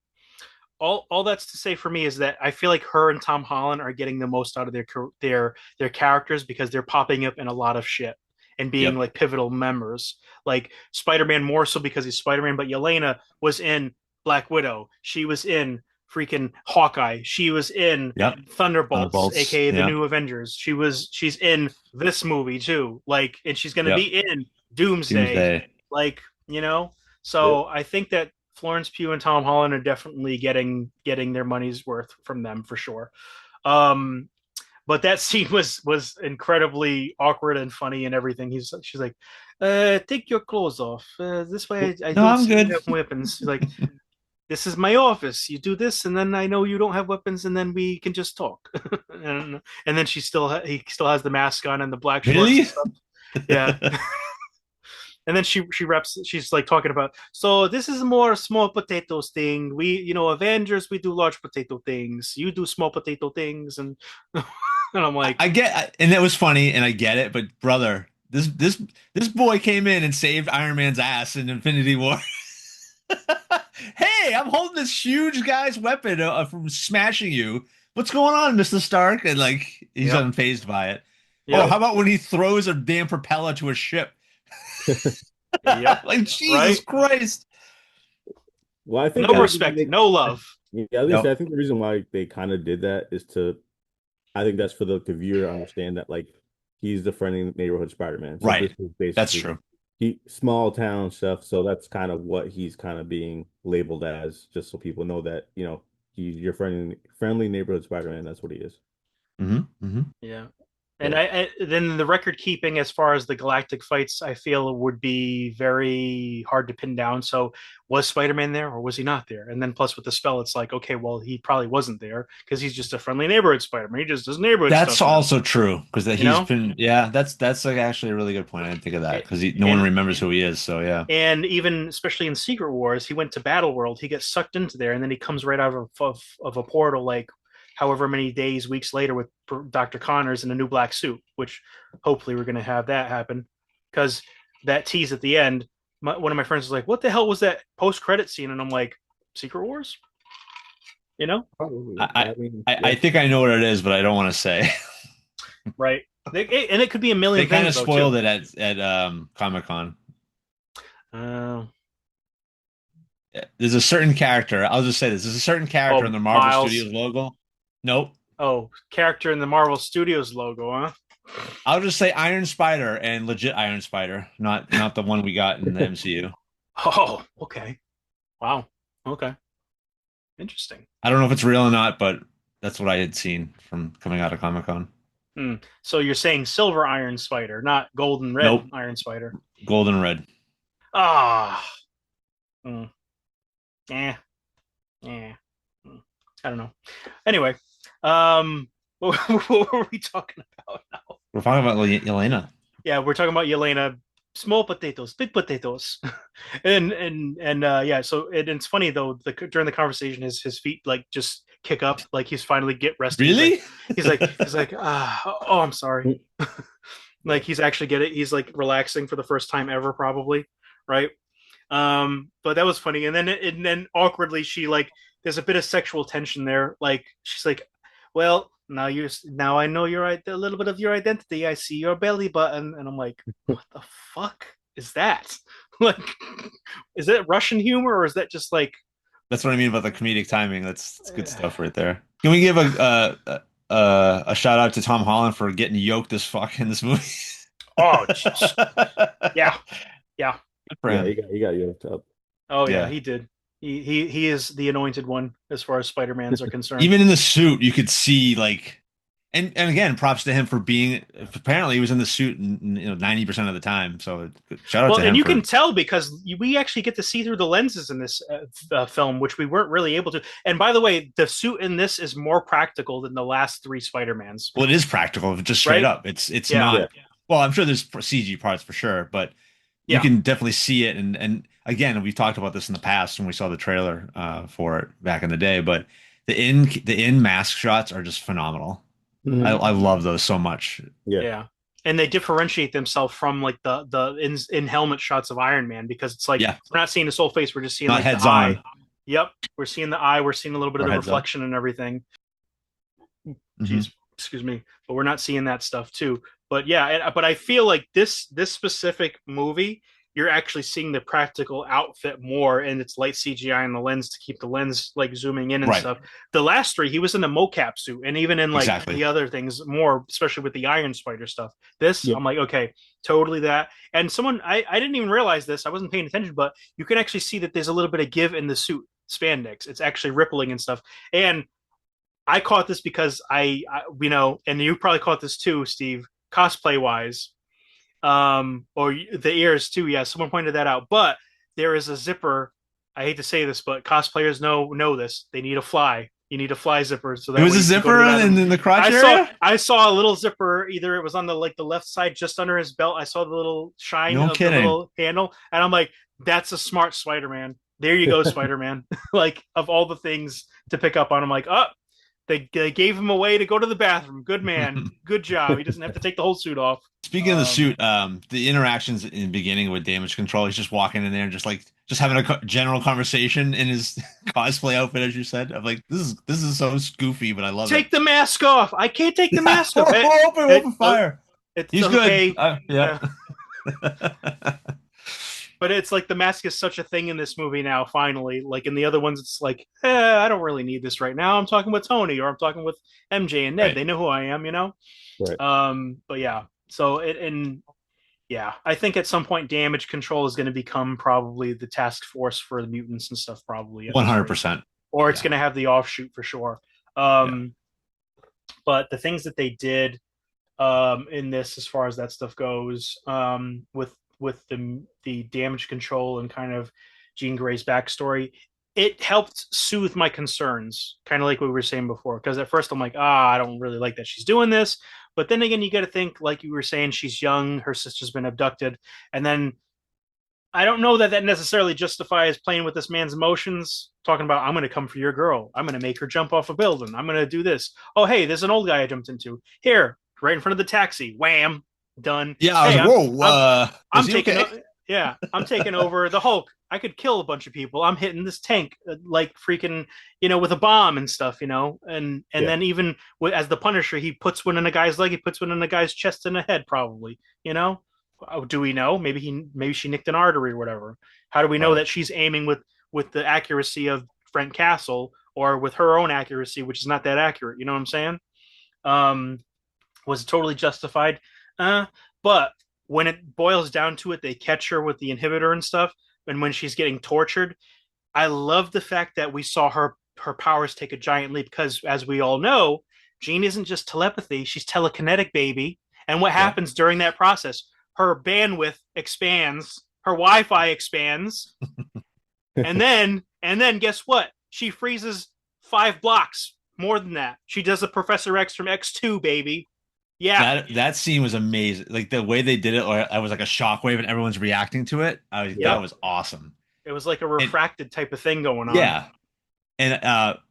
All that's to say for me is that I feel like her and Tom Holland are getting the most out of their characters because they're popping up in a lot of shit and being Yep. like pivotal members. Like Spider-Man more so because he's Spider-Man, but Yelena was in Black Widow. She was in freaking Hawkeye. She was in Yep. Thunderbolts, Thunderbolts. aka the Yeah. New Avengers. She's in this movie too. Like, and she's gonna Yep. be in Doomsday. Doomsday. Like, you know, Yep. so I think that Florence Pugh and Tom Holland are definitely getting their money's worth from them for sure. Um, but that scene was incredibly awkward and funny and everything. She's like, take your clothes off. This way I No, don't I'm see you good. have weapons. She's like, this is my office. You do this, and then I know you don't have weapons, and then we can just talk. And then he still has the mask on and the black shorts and Really? stuff. Yeah. And then she's like talking about, so this is more small potatoes thing. We, Avengers, we do large potato things. You do small potato things, and and I'm like, And that was funny, and I get it. But brother, this boy came in and saved Iron Man's ass in Infinity War. Hey, I'm holding this huge guy's weapon from smashing you. What's going on, Mr. Stark? And like he's yep, unfazed by it. Oh, yep, how about when he throws a damn propeller to a ship? yep, Like Jesus right. Christ. Well, I think No the Yeah. reason respect, they, no love. yeah, I was gonna say, Yep. I think the reason why they kind of did that is I think that's for the viewer to understand that like he's the friendly neighborhood Spider-Man. So this Right. is That's basically true. he small town stuff. So that's kind of what he's kind of being labeled as, just so people know that he's your friendly neighborhood Spider-Man. That's what he is. Hmm. Yeah. And So then the record keeping as far as the galactic fights, I feel would be very hard to pin down. So was Spider-Man there or was he not there? And then plus with the spell, it's like, okay, well, he probably wasn't there because he's just a friendly neighborhood Spider-Man. He just does neighborhood That's stuff now, also true because that you he's know? been yeah, that's like actually a really good point. I didn't think of that because no one And remembers who he is. So yeah. and even especially in Secret Wars, he went to Battle World. He gets sucked into there, and then he comes right out of a portal, like however many days, weeks later, with Dr. Connors in a new black suit. Which hopefully we're going to have that happen, because that tease at the end. One of my friends was like, "What the hell was that post credit scene?" And I'm like, "Secret Wars," you know? probably, I I mean, I yeah, think I know what it is, but I don't want to say. Right? And it could be a They million kind things of though too. spoiled it at Comic-Con. Uh, There's a certain character. I'll just say this. There's a certain character in oh, the Marvel Miles. Studios logo. Nope. Oh, character in the Marvel Studios logo, huh? I'll just say Iron Spider and legit Iron Spider, not the one we got in the MCU. Oh, okay. Wow. Okay. Interesting. I don't know if it's real or not, but that's what I had seen from coming out of Comic-Con. Hmm. So you're saying silver Iron Spider, not golden red Nope. Iron Spider. Golden Red. Ah. Mm. Yeah. Yeah. Mm. I don't know. Anyway, um, what were we talking about now? We're talking about Yelena. Yeah, we're talking about Yelena. Small potatoes, big potatoes, and yeah. So it's funny though. During the conversation, his feet like just kick up, like he's finally get rested. Really? He's like oh, I'm sorry. yeah. Like he's actually get it. He's like relaxing for the first time ever, probably, right? But that was funny. And then awkwardly, she like there's a bit of sexual tension there. Like she's like, well, now I know a little bit of your identity. I see your belly button, and I'm like, what the fuck is that? Like, is it Russian humor or is that just like, That's what I mean about the comedic timing. That's good stuff right there. Can we give a shout out to Tom Holland for getting yoked as fuck in this movie? oh, yeah, yeah, Good for Yeah, him. he got you up. oh yeah, Yeah. he did. He is the anointed one as far as Spider-Mans are concerned. Even in the suit, you could see like, and again, props to him for being. Apparently, he was in the suit, 90% of the time. So shout out Well, to and him you can for. tell because we actually get to see through the lenses in this film, which we weren't really able to. And by the way, the suit in this is more practical than the last three Spider-Mans, Well, it is practical, just straight right? up. It's Yeah, not. Yeah. Well, I'm sure there's CG parts for sure, but you yeah, can definitely see it. And again, we've talked about this in the past when we saw the trailer for it back in the day. But the in mask shots are just phenomenal. Mhm. I love those so much. Yeah. yeah. And they differentiate themselves from like the in helmet shots of Iron Man because it's like Yeah, we're not seeing his whole face, we're just seeing not like the heads eye. on Yep, we're seeing the eye, we're seeing a little bit of or the heads up. reflection and everything. Hmm. Jeez, excuse me, but we're not seeing that stuff too. But yeah, but I feel like this specific movie, you're actually seeing the practical outfit more, and it's light CGI in the lens to keep the lens like zooming in and Right, stuff. The last three, he was in a mocap suit, and even in like exactly. the other things more, especially with the Iron Spider stuff. This, Yeah. I'm like, okay, totally that. And someone, I didn't even realize this, I wasn't paying attention, but you can actually see that there's a little bit of give in the suit spandex. It's actually rippling and stuff. And I caught this because and you probably caught this too, Steve, cosplay wise, or the ears too. Yeah, someone pointed that out. But there is a zipper. I hate to say this, but cosplayers know this. They need a fly. You need a fly zipper so It that was way a you can go to the zipper bathroom. in the crotch I saw area. I saw a little zipper. Either it was on the left side, just under his belt. I saw the little shine No of the kidding. little handle, and I'm like, that's a smart Spider-Man. There you go, Spider-Man. Like of all the things to pick up on, I'm like, oh, they gave him a way to go to the bathroom. Good man. Good job. He doesn't have to take the whole suit off. Speaking of the Um, suit, the interactions in the beginning with damage control, he's just walking in there and just having a general conversation in his cosplay outfit, as you said. I'm like, this is so goofy, but I love it. take the mask off. I can't take the Yeah, mask off. open fire. It's He's good. okay. Yeah. But it's like the mask is such a thing in this movie now, finally. Like in the other ones, it's like, I don't really need this right now. I'm talking with Tony or I'm talking with MJ and Ned. Right. They know who I am. Right. But yeah. So yeah, I think at some point damage control is going to become probably the task force for the mutants and stuff, probably at this rate. 100%. Or it's Yeah. going to have the offshoot for sure. Yeah. But the things that they did in this, as far as that stuff goes, with the damage control and kind of Jean Grey's backstory, it helped soothe my concerns, kind of like what we were saying before. Because at first I'm like, I don't really like that she's doing this, but then again, you got to think, like you were saying, she's young, her sister's been abducted, and then I don't know that necessarily justifies playing with this man's emotions, talking about, I'm going to come for your girl. I'm going to make her jump off a building. I'm going to do this. Oh, hey, there's an old guy I jumped into. Here, right in front of the taxi. Wham, done. Yeah, I was Hey, like, whoa, I'm is he taking, okay? yeah, I'm taking over the Hulk. I could kill a bunch of people. I'm hitting this tank like freaking, with a bomb and stuff, and Yeah. then even as the Punisher, he puts one in a guy's leg, he puts one in a guy's chest and a head, probably, do we know? Maybe she nicked an artery or whatever. How do we know Right. that she's aiming with the accuracy of Frank Castle or with her own accuracy, which is not that accurate? You know what I'm saying? Um, was it totally justified? But when it boils down to it, they catch her with the inhibitor and stuff, and when she's getting tortured, I love the fact that we saw her powers take a giant leap because, as we all know, Jean isn't just telepathy; she's telekinetic, baby. And what Yeah. happens during that process? Her bandwidth expands, her Wi-Fi expands, and then guess what? She freezes 5 blocks more than that. She does a Professor X from X2, baby. Yeah, That scene was amazing. Like the way they did it, or I was like a shockwave and everyone's reacting to it. That Yeah. was awesome. it was like a And refracted type of thing going on. yeah, and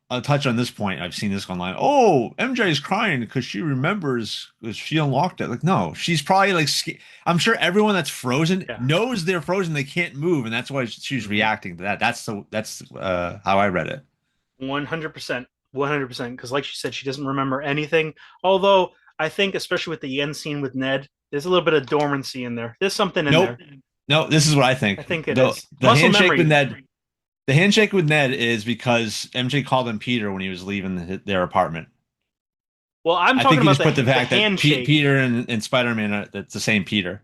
I'll touch on this point. I've seen this online. Oh, MJ is crying because she remembers because she unlocked it. Like, no, she's probably like, I'm sure everyone that's frozen Yeah. knows they're frozen. They can't move, and that's why she's reacting to that. That's how I read it. 100%. 100%. Because, like she said, she doesn't remember anything. Although I think, especially with the end scene with Ned, there's a little bit of dormancy in there. There's something in Nope. there. No, this is what I I think. think it The is the muscle handshake with memory. Ned, the handshake with Ned is because MJ called him Peter when he was leaving their apartment. Well, I'm I think talking he about just put the the fact that handshake, Peter and Spider-Man are that's the same Peter.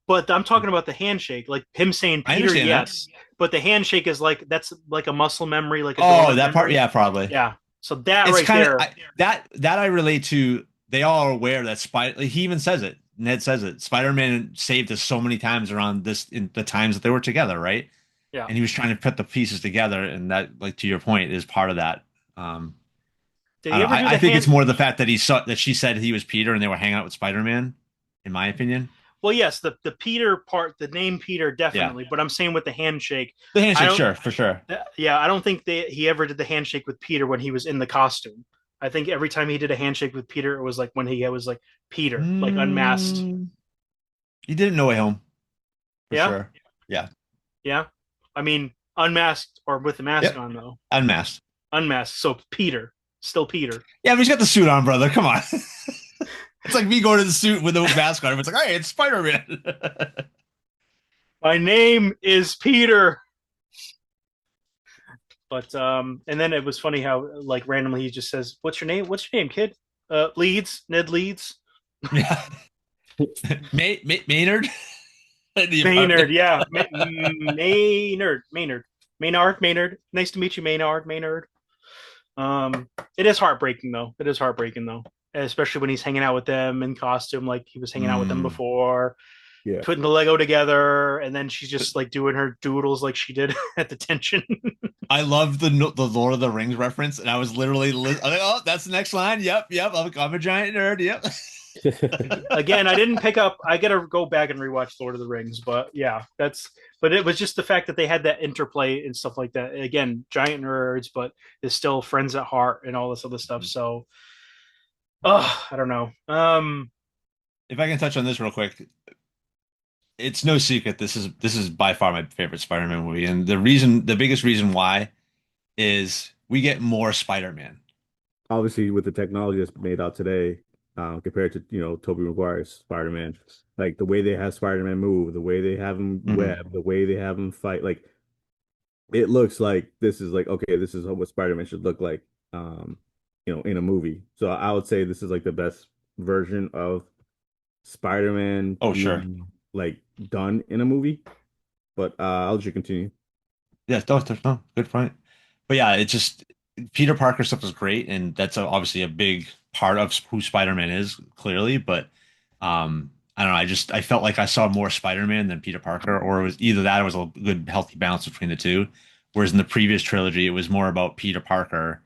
but I'm talking about the handshake, like him saying I Peter, understand that. yes, but the handshake is like that's like a muscle memory, like a Oh, dormant that part, memory. yeah, probably. Yeah. So that It's right kind of there, that I relate to. They all are aware that Spider. Like, he even says it. Ned says it. Spider-Man saved us so many times around this in the times that they were together, right? yeah. And he was trying to put the pieces together, and that, like to your point, is part of that. Um, Did I he don't ever know. do I the think it's hand? more the fact that he saw that she said he was Peter, and they were hanging out with Spider-Man. In my opinion, Well, yes, the Peter part, the name Peter, yeah, definitely. But I'm saying with the handshake, the I handshake, don't. sure, for sure. Yeah, I don't think he ever did the handshake with Peter when he was in the costume. I think every time he did a handshake with Peter, it was like when he was like Peter, like unmasked. Mm, he didn't know way home for Yeah, sure. Yeah. yeah. I mean, unmasked or with the mask Yep. on though. Unmasked. Unmasked. So Peter, still Peter. Yeah, but he's got the suit on, brother. Come on. It's like me going to the suit with the mask on. It's like, hey, it's Spider-Man. My name is Peter. But and then it was funny how like randomly he just says, "What's your name? What's your name, kid?" Leeds. Ned Leeds. Yeah. Maynard in the Maynard. apartment. Yeah, Maynard. Maynard. Maynard. Maynard. Nice to meet you, Maynard. Maynard. It is heartbreaking though. It is heartbreaking though, especially when he's hanging out with them in costume, like he was hanging out with them Mm. before, Yeah. putting the Lego together, and then she's just like doing her doodles like she did at the tension. I love the Lord of the Rings reference, and I was literally, I'm like, oh, that's the next line. Yep, yep. I'm a giant nerd. Yep. Again, I didn't pick up. I gotta go back and rewatch Lord of the Rings, but yeah, that's. But it was just the fact that they had that interplay and stuff like that. Again, giant nerds, but they're still friends at heart and all this other stuff. So, I don't know. If I can touch on this real quick, it's no secret this is by far my favorite Spider-Man movie, and the biggest reason why is we get more Spider-Man. Obviously, with the technology that's made out today, compared to, Tobey Maguire's Spider-Man, like the way they have Spider-Man move, the way they have him Mhm. web, the way they have him fight, like it looks like this is like, okay, this is what Spider-Man should look like, in a movie. So I would say this is like the best version of Spider-Man Oh, sure. being like done in a movie. But I'll let you continue. Yeah, no, good point. But yeah, it's just Peter Parker stuff is great, and that's obviously a big part of who Spider-Man is, clearly. But I don't know. I felt like I saw more Spider-Man than Peter Parker, or it was either that or it was a good, healthy balance between the two. Whereas in the previous trilogy, it was more about Peter Parker,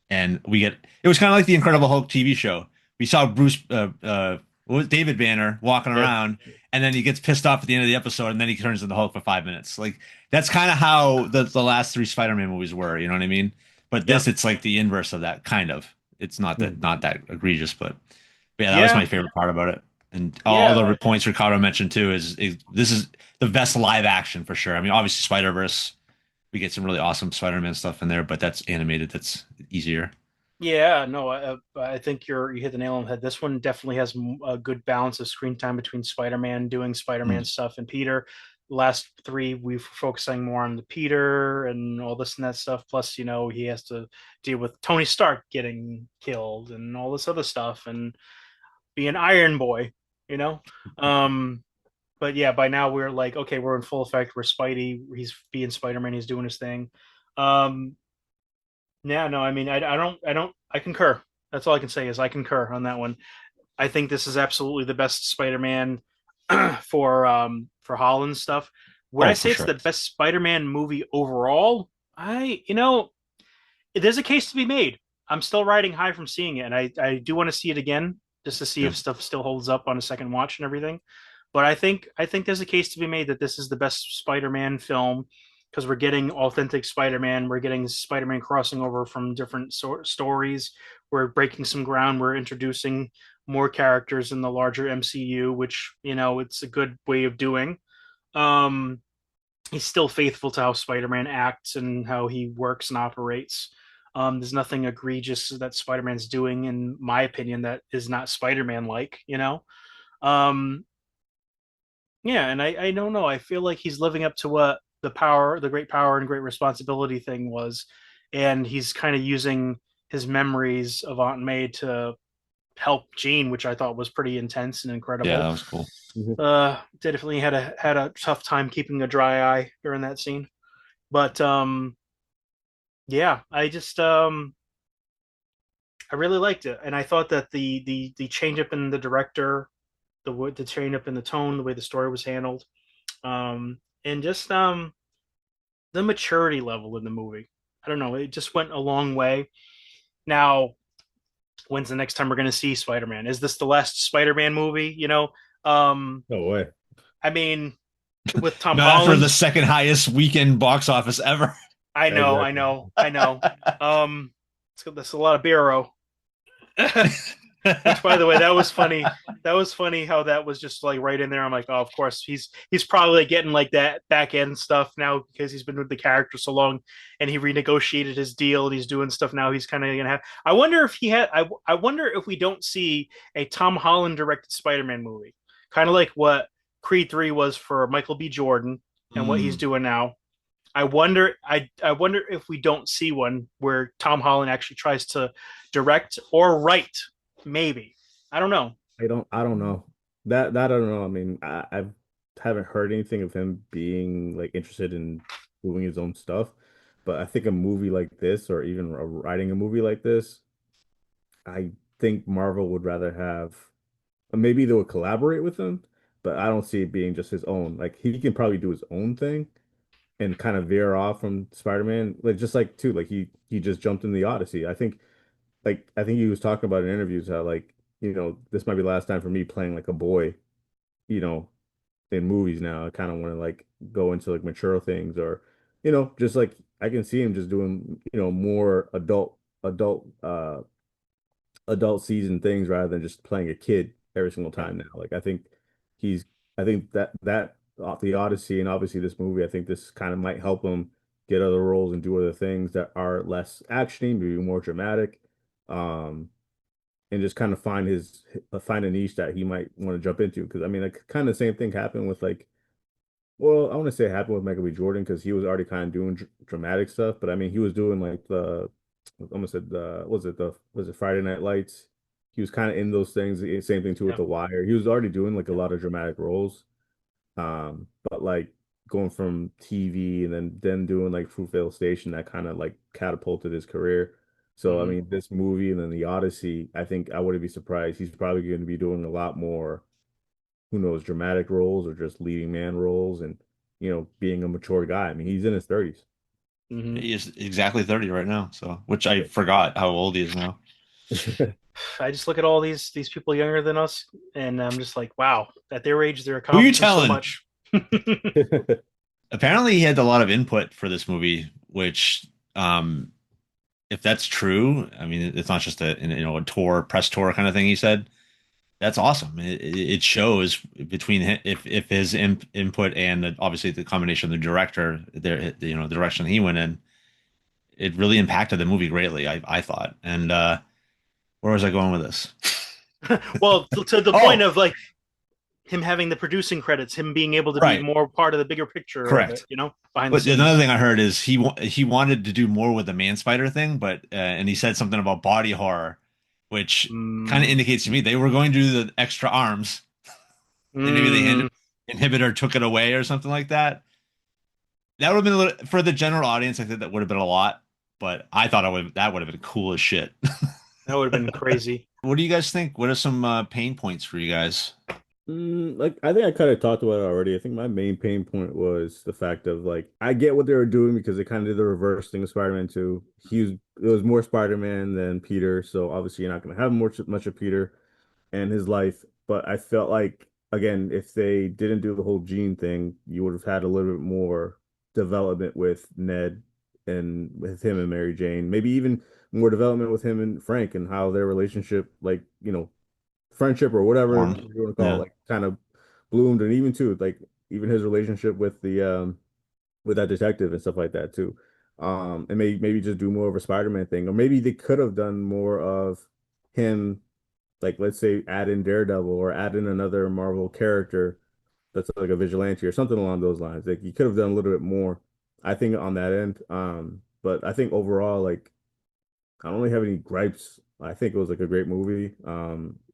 and it was kind of like the Incredible Hulk TV show. We saw Bruce what was David Banner walking Yeah, around, and then he gets pissed off at the end of the episode, and then he turns into Hulk for 5 minutes. Like that's kind of how the last three Spider-Man movies were. You know what I mean? But yeah, this, it's like the inverse of that, kind of. It's Mhm. not that egregious, but yeah, that was yeah, my favorite part about it. And all yeah. the points Ricardo mentioned too is this is the best live action for sure. I mean, obviously Spider-Verse, we get some really awesome Spider-Man stuff in there, but that's animated. That's easier. Yeah, no, I think you hit the nail on the head. This one definitely has a good balance of screen time between Spider-Man doing Spider-Man Mm. stuff and Peter. The last three, we're focusing more on the Peter and all this and that stuff. Plus, he has to deal with Tony Stark getting killed and all this other stuff and be an Iron Boy, you know. Um, but yeah, by now we're like, okay, we're in full effect. We're Spidey. He's being Spider-Man. He's doing his thing. Um, yeah, no, I mean, I concur. That's all I can say is I concur on that one. I think this is absolutely the best Spider-Man for Holland stuff. Would I Oh, for say it's sure. the best Spider-Man movie overall? There's a case to be made. I'm still riding high from seeing it, and I do want to see it again just to see Yeah. if stuff still holds up on a second watch and everything. But I think there's a case to be made that this is the best Spider-Man film because we're getting authentic Spider-Man. We're getting Spider-Man crossing over from different stories. We're breaking some ground. We're introducing more characters in the larger MCU, which it's a good way of doing. Um, he's still faithful to how Spider-Man acts and how he works and operates. There's nothing egregious that Spider-Man's doing, in my opinion, that is not Spider-Man like, you know? Um, yeah, and I don't know. I feel like he's living up to what the great power and great responsibility thing was, and he's kind of using his memories of Aunt May to help Jean, which I thought was pretty intense and Yeah, incredible. that was cool. Mhm. Definitely had a tough time keeping a dry eye during that scene, but yeah, I really liked it, and I thought that the change up in the director, the change up in the tone, the way the story was handled, and just the maturity level in the movie. I don't know. It just went a long way. Now, when's the next time we're going to see Spider-Man? Is this the last Spider-Man movie? No way. I mean, with Tom Not after the Holland, second highest weekend box office ever. I know, I Exactly. know, I know. That's a lot of Bureau. Which, by the way, that was funny. That was funny how that was just like right in there. I'm like, oh, of course, he's probably getting like that back end stuff now because he's been with the character so long, and he renegotiated his deal and he's doing stuff now. He's kind of gonna have. I wonder if he had. I wonder if we don't see a Tom Holland directed Spider-Man movie, kind of like what Creed 3 was for Michael B. Jordan and what he's Mm. doing now. I wonder if we don't see one where Tom Holland actually tries to direct or write. Maybe. I don't know. I don't know. That I don't know. I mean, I haven't heard anything of him being like interested in doing his own stuff, but I think a movie like this, or even writing a movie like this, I think Marvel would rather have. Maybe they would collaborate with him, but I don't see it being just his own. Like he can probably do his own thing and kind of veer off from Spider-Man. Like just like too, like he just jumped in the Odyssey. I think he was talking about in interviews how like, this might be the last time for me playing like a boy, you know, in movies now. I kind of want to like go into like mature things or, just like I can see him just doing, more adult season things rather than just playing a kid every single Yeah. time now. Like he's I think that the Odyssey and obviously this movie, I think this kind of might help him get other roles and do other things that are less actiony, maybe more dramatic. Um, and just kind of find a niche that he might want to jump into. Because I mean, like kind of the same thing happened with like, well, I want to say it happened with Michael B. Jordan because he was already kind of doing dramatic stuff, but I mean, he was doing like I almost said was it Friday Night Lights? He was kind of in those things. Same thing too with Yeah. The Wire. He was already doing like a lot of dramatic roles. But like going from TV and then doing like Fruitvale Station, that kind of like catapulted his career. So I Hmm. mean, this movie and then the Odyssey, I think I wouldn't be surprised. He's probably going to be doing a lot more, who knows, dramatic roles or just leading man roles and being a mature guy. I mean, he's in his 30s. Hmm. He is exactly 30 right now, so which I forgot how old he is now. I just look at all these people younger than us, and I'm just like, wow, at their age, they're Who you accomplishing so telling? much. Apparently, he had a lot of input for this movie, which, if that's true, I mean, it's not just a tour, press tour kind of thing. He said that's awesome. It shows between if his input and obviously the combination of the director, the direction he went in, it really impacted the movie greatly. I thought, and where was I going with this? Well, to the point Oh, of like him having the producing credits, him being able to be right, more part of the bigger picture of it, correct. behind the But another scenes. thing I heard is he wanted to do more with the man spider thing, but and he said something about body horror, which kind of Mm, indicates to me they were going to do the extra arms. And maybe mm, inhibitor took it away or something like that. That would have been a little, for the general audience. I think that would have been a lot, but I thought that would have been cool as shit. that would have been crazy. What do you guys think? What are some pain points for you guys? Like I think I kind of talked about it already. I think my main pain point was the fact of like I get what they were doing because they kind of did the reverse thing with Spider-Man 2. It was more Spider-Man than Peter, so obviously you're not going to have much of Peter and his life. But I felt like again, if they didn't do the whole gene thing, you would have had a little bit more development with Ned and with him and Mary Jane. Maybe even more development with him and Frank and how their relationship, like, friendship or whatever Formed. you want to call it, Yeah. like kind of bloomed, and even too, like even his relationship with the with that detective and stuff like that too. And maybe just do more of a Spider-Man thing, or maybe they could have done more of him, like let's say add in Daredevil or add in another Marvel character that's like a vigilante or something along those lines. Like you could have done a little bit more, I think, on that end. But I think overall, like I don't really have any gripes. I think it was like a great movie.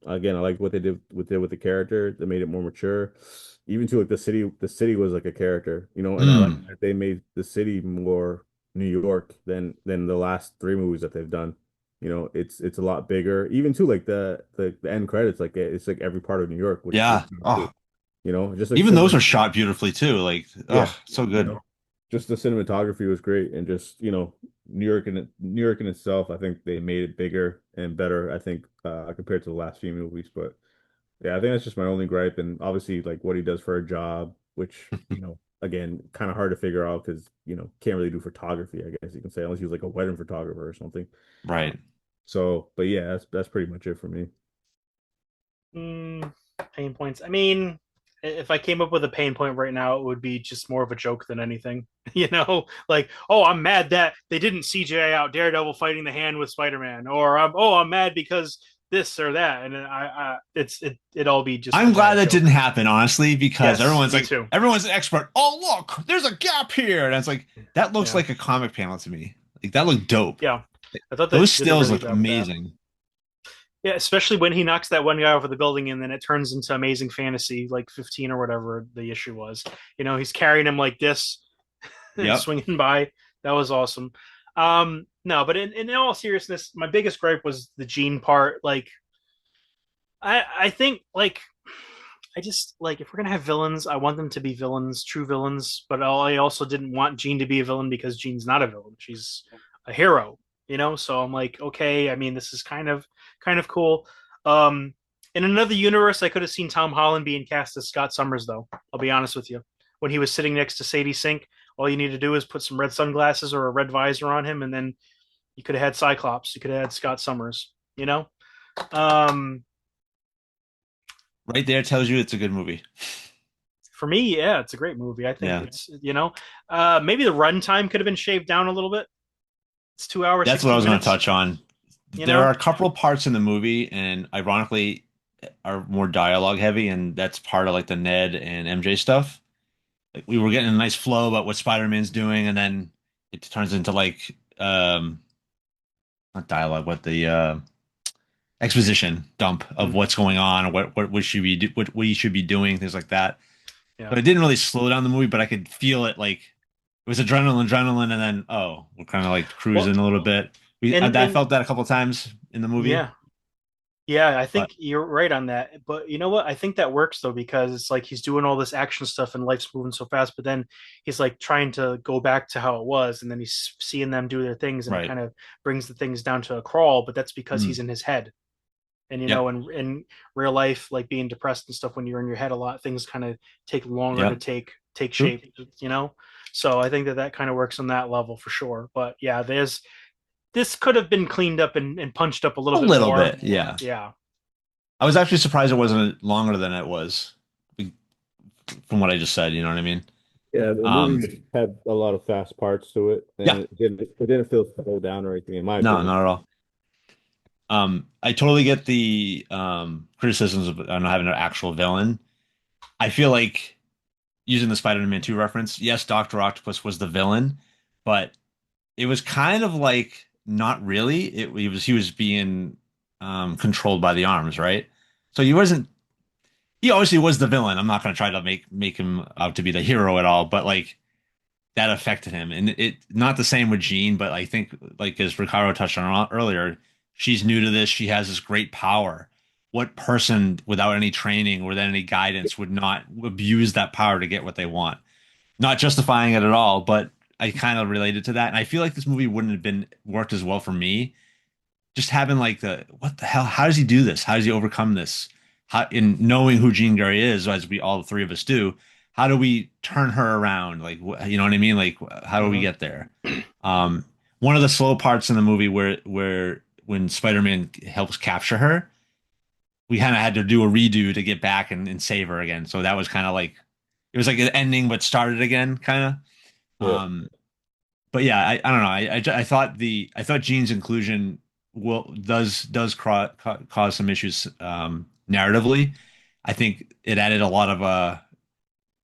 Again, I like what they did with the character. They made it more mature. Even to like the city was like a character, and I like Mm. that they made the city more New York than the last three movies that they've done. It's a lot bigger. Even to like the end credits, like it's like every part of New York, which Yeah. sounds cool. Oh, Just like even those cinema, are shot beautifully too. Like, yeah, oh, so you good. know, just the cinematography was great, and just New York in itself, I think they made it bigger and better. I think compared to the last few movies, but yeah, I think that's just my only gripe, and obviously like what he does for a job, which again, kind of hard to figure out because can't really do photography, I guess you can say, unless he was like a wedding photographer or something. Uh, Right. but yeah, that's pretty much it for me. Mm, pain points. I mean, if I came up with a pain point right now, it would be just more of a joke than anything. Like, oh, I'm mad that they didn't CGI out Daredevil fighting the Hand with Spider-Man, or I'm mad because this or that, and it all be just a I'm glad bad that didn't joke. happen, honestly, because Yes, everyone's me like, too. everyone's an expert. Oh, look, there's a gap here. And it's like, that looks Yeah, like a comic panel to me. Like, that looked dope. yeah. I thought they Those did a stills really look good job with that. amazing. Yeah, especially when he knocks that one guy over the building and then it turns into Amazing Fantasy, like 15 or whatever the issue was. He's carrying him like this and Yep. swinging by. That was awesome. No, but in all seriousness, my biggest gripe was the Gene part. Like, I think like I just like if we're gonna have villains, I want them to be villains, true villains. But I also didn't want Jean to be a villain because Jean's not a villain; she's a hero. So I'm like, okay. I mean, this is kind of cool. Um, in another universe, I could have seen Tom Holland being cast as Scott Summers, though. I'll be honest with you. When he was sitting next to Sadie Sink, all you need to do is put some red sunglasses or a red visor on him, and then you could have had Cyclops. You could have had Scott Summers. You know. Um, Right there tells you it's a good movie. for me, yeah, it's a great movie. I think Yeah. it's maybe the runtime could have been shaved down a little bit. It's 2 hours, That's what I 16 was going to minutes. touch on. You There are know, a couple of parts in the movie, and ironically, are more dialogue heavy, and that's part of like the Ned and MJ stuff. Like we were getting a nice flow about what Spider-Man's doing, and then it turns into like not dialogue, but the exposition dump of mm, what's going on, or what we should be what you should be doing, things like that. yeah. But it didn't really slow down the movie, but I could feel it like it was adrenaline, and then oh, we're kind of like Well, cruising a little bit. I and felt that a couple of times in the movie, yeah, yeah, I but think you're right on that. But you know what? I think that works though because it's like he's doing all this action stuff and life's moving so fast, but then he's like trying to go back to how it was, and then he's seeing them do their things, and it right. kind of brings the things down to a crawl. But that's because Mm. he's in his head. And Yep. in real life, like being depressed and stuff, when you're in your head a lot, things kind of take longer to Yep. take True. shape. So I think that kind of works on that level for sure. But yeah, this could have been cleaned up and punched up a A little bit little more. bit, yeah. Yeah. I was actually surprised it wasn't longer than it was, from what I just said. You know what I mean? Yeah, the Um, movie had a lot of fast parts to it, yeah. and it didn't feel slowed down or anything, in my No, opinion. not at all. I totally get the criticisms of not having an actual villain. I feel like using the Spider-Man 2 reference, yes, Dr. Octopus was the villain, but it was kind of like not really. He was being controlled by the arms, right? So he obviously was the villain. I'm not going to try to make him out to be the hero at all, but like that affected him. And it not the same with Jean, but I think like as Ricardo touched on earlier, she's new to this. She has this great power. What person without any training, without any guidance, would not abuse that power to get what they want? Not justifying it at all, but I kind of related to that. And I feel like this movie wouldn't have been worked as well for me. Just having like the what the hell? How does he do this? How does he overcome this? How in knowing who Jean Grey is, as we all three of us do, how do we turn her around? Like, you know what I mean? Like, how do we Hmm. get there? Um, One of the slow parts in the movie where when Spider-Man helps capture her, we kind of had to do a redo to get back and save her again. So that was kind of like it was like an ending but started again, kind of. Yeah. Um, but yeah, I don't know. I thought I thought Jean's inclusion cause some issues narratively. I think it added a lot of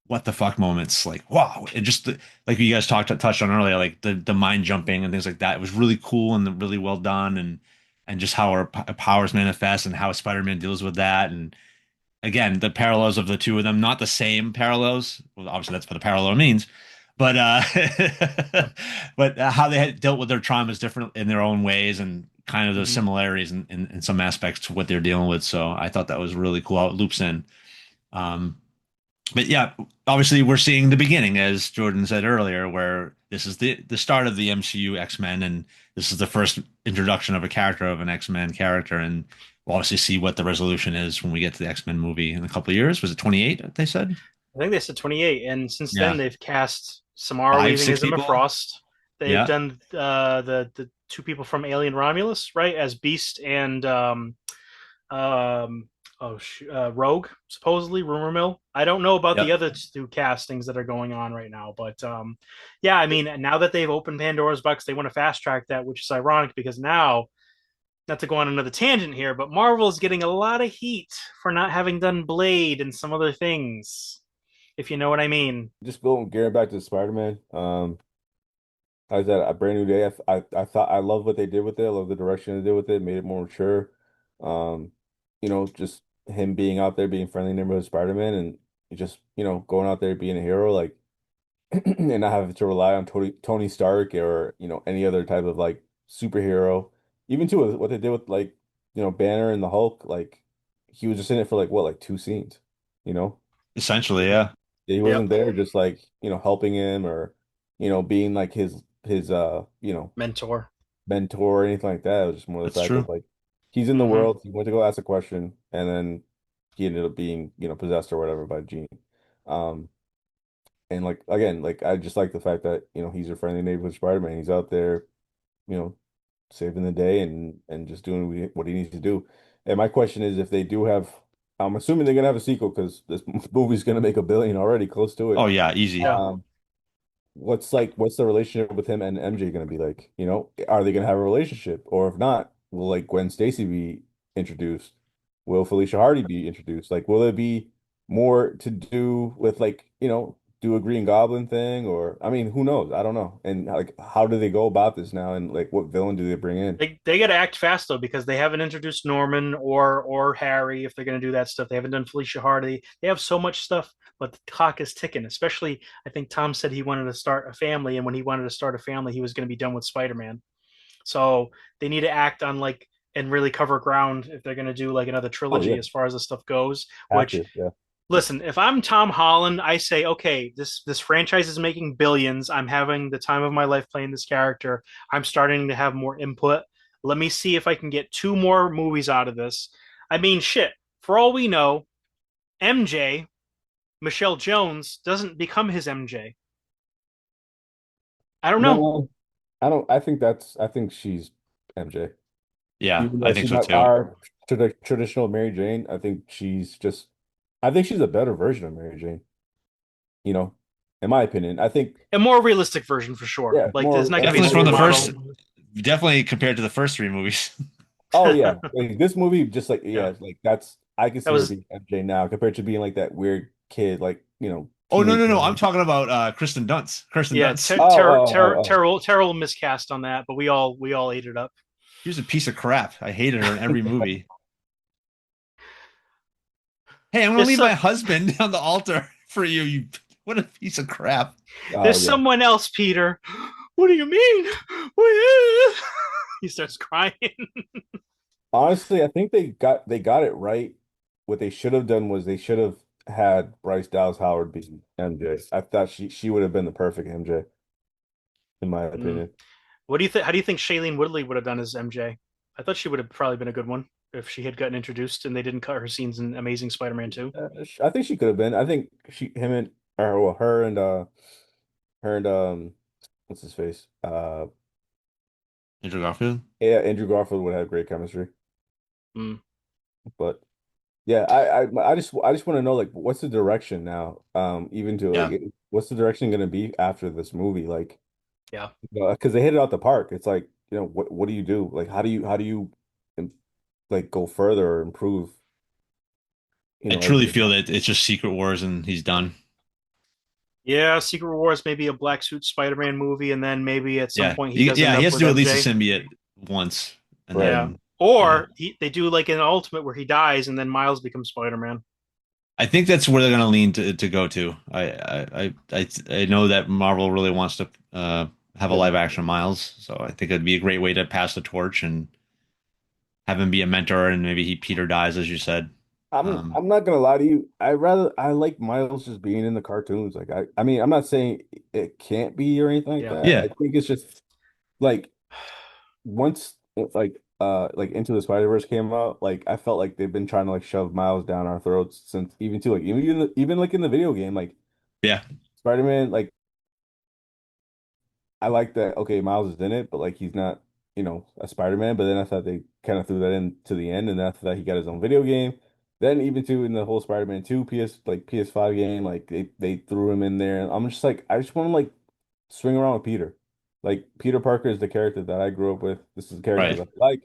what the fuck moments, like wow, and just like you guys touched on earlier, like the mind jumping and things like that. It was really cool and really well done, and just how our powers manifest and how Spider-Man deals with that. And again, the parallels of the two of them, not the same parallels. Well, obviously that's what the parallel means, but but how they had dealt with their traumas different in their own ways, and kind of the Mhm. similarities in some aspects to what they're dealing with. So I thought that was really cool how it loops in. Um, but yeah, obviously we're seeing the beginning, as Jordan said earlier, where this is the start of the MCU X-Men, and this is the first introduction of a character of an X-Men character, and we'll obviously see what the resolution is when we get to the X-Men movie in a couple of years. Was it 28? They said. I think they said 28, and since then Yeah, they've cast Samara five, Weaving six as Emma people. Frost. They've Yeah, done the two people from Alien Romulus, right, as Beast and um, Rogue, supposedly rumor mill. I don't know about the yep. other two castings that are going on right now, but yeah, I mean, now that they've opened Pandora's box, they want to fast track that, which is ironic because now, not to go on another tangent here, but Marvel is getting a lot of heat for not having done Blade and some other things, if you know what I mean. Just going getting back to Spider-Man. I said a brand new day. I thought I love what they did with it. I love the direction they did with it. Made it more mature. Um, just him being out there, being friendly neighborhood Spider-Man, and just going out there being a hero, like and not having to rely on Tony Stark or any other type of like superhero. Even too with what they did with like Banner and the Hulk. Like he was just in it for like what, like 2 scenes. You know, Essentially, yeah. he Yep, wasn't there just like helping him or being like his mentor. mentor or anything like that. It was just more the That's fact true. of like he's in the Hmm. world. He went to go ask a question, and then he ended up being possessed or whatever by Jean. Um, and like again, like I just like the fact that he's a friendly neighborhood Spider-Man. He's out there, you know, saving the day and just doing what he needs to do. And my question is, if they do have, I'm assuming they're gonna have a sequel because this movie's gonna make 1 billion already, close to Oh it. yeah, easy. Yeah. Um, what's the relationship with him and MJ gonna be like? Are they gonna have a relationship? Or if not, will like Gwen Stacy be introduced? Will Felicia Hardy be introduced? Like, will it be more to do with like, do a Green Goblin thing? Or I mean, who knows? I don't know. And like how do they go about this now? And like what villain do they bring in? They got to act fast though because they haven't introduced Norman or Harry if they're going to do that stuff. They haven't done Felicia Hardy. They have so much stuff, but the clock is ticking. Especially, I think Tom said he wanted to start a family, and when he wanted to start a family, he was going to be done with Spider-Man. So they need to act on like and really cover ground if they're going to do like another Oh trilogy yeah, as far as the stuff goes. have Which to. Yeah. listen, if I'm Tom Holland, I say, okay, this franchise is making billions. I'm having the time of my life playing this character. I'm starting to have more input. Let me see if I can get two more movies out of this. I mean, shit. For all we know, MJ, Michelle Jones, doesn't become his MJ. I don't know. No, I don't. I think she's MJ. Yeah, Even I though think she's so not too. our traditional Mary Jane, I think she's a better version of Mary Jane, you know, in my opinion. I think, A more realistic version for sure. yeah, Like, there's more not a going to be a Definitely more from the realistic. first, supermodel. definitely compared to the first three movies. Oh yeah, like this movie, just like Yeah, like I can that see her was being MJ now compared to being like that weird kid, like Oh no, teenage no, no! I'm girl. talking about Kristen Dunst. Kristen yeah, Dunst. terrible miscast on that, but we all ate it up. She was a piece of crap. I hated her in every movie. Hey, I'm gonna There's leave so, my husband on the altar for you. You, what a piece of crap. Oh there's yeah. someone else, Peter. What do you mean? He starts crying. Honestly, I think they got it right. What they should have done was they should have had Bryce Dallas Howard be MJ. I thought she would have been the perfect MJ, in my Mm. opinion. What do you think? How do you think Shailene Woodley would have done as MJ? I thought she would have probably been a good one if she had gotten introduced and they didn't cut her scenes in Amazing Spider-Man 2. I think she could have been. I think him and or well, her and what's his face? Andrew Garfield. Yeah, Andrew Garfield would have great chemistry. Mm. But yeah, I just want to know like what's the direction now? Even to Yeah, like what's the direction going to be after this movie? Like Yeah. Because they hit it out the park. It's like, what do you do? Like, how do you im- like go further or improve, I truly everything? feel that it's just Secret Wars and he's done. Yeah, Secret Wars, maybe a black suit Spider-Man movie, and then maybe at some Yeah, point he does yeah, end he up has to with do at least a MJ. symbiote once, and Right. Yeah. then yeah, Or they do like an Ultimate where he dies and then Miles becomes Spider-Man. I think that's where they're gonna lean to go to. I know that Marvel really wants to have a Get live my action Miles, so I think it'd be a great way to pass the torch and have him be a mentor, and maybe Peter dies, as you said. I'm not gonna lie to you. I like Miles just being in the cartoons. Like I mean, I'm not saying it can't be or anything like Yeah. that. I Yeah, think it's just like once like Into the Spider-Verse came out, like I felt like they've been trying to like shove Miles down our throats since even too like even like in the video game, like yeah, Spider-Man, like I like that. Okay, Miles is in it, but like he's not, a Spider-Man. But then I thought they kind of threw that in to the end, and then after that he got his own video game. Then even too in the whole Spider-Man 2 PS5 game, like they threw him in there. And I'm just like, I just want to like swing around with Peter. Like Peter Parker is the character that I grew up with. This is the character right. that I like.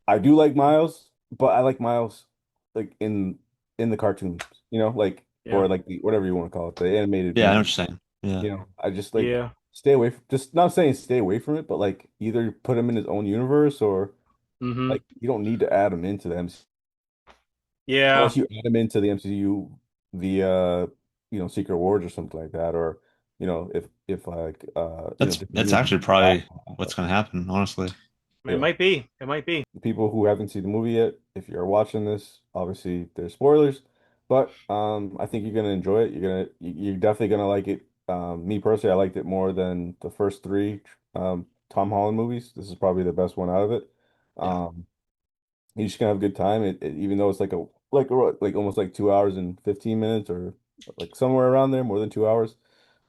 I do like Miles, but I like Miles like in the cartoons, like Yeah. or like whatever you want to call it, the animated Yeah, I know what movie. you're saying. Yeah, I just like Yeah. stay away from, just not saying stay away from it, but like either put him in his own universe or Mm-hmm. like you don't need to add him into the MC Yeah. unless you add him into the MCU via Secret Wars or something like that, or if like that's Disney actually probably what's gonna happen, honestly. It yeah. might be. It might be. The people who haven't seen the movie yet, if you're watching this, obviously there's spoilers, but I think you're gonna enjoy it. You're definitely gonna like it. Me personally, I liked it more than the first three Tom Holland movies. This is probably the best one out of it. Yeah, Um, you're just gonna have a good time. Even though it's like almost like 2 hours and 15 minutes or like somewhere around there, more than 2 hours.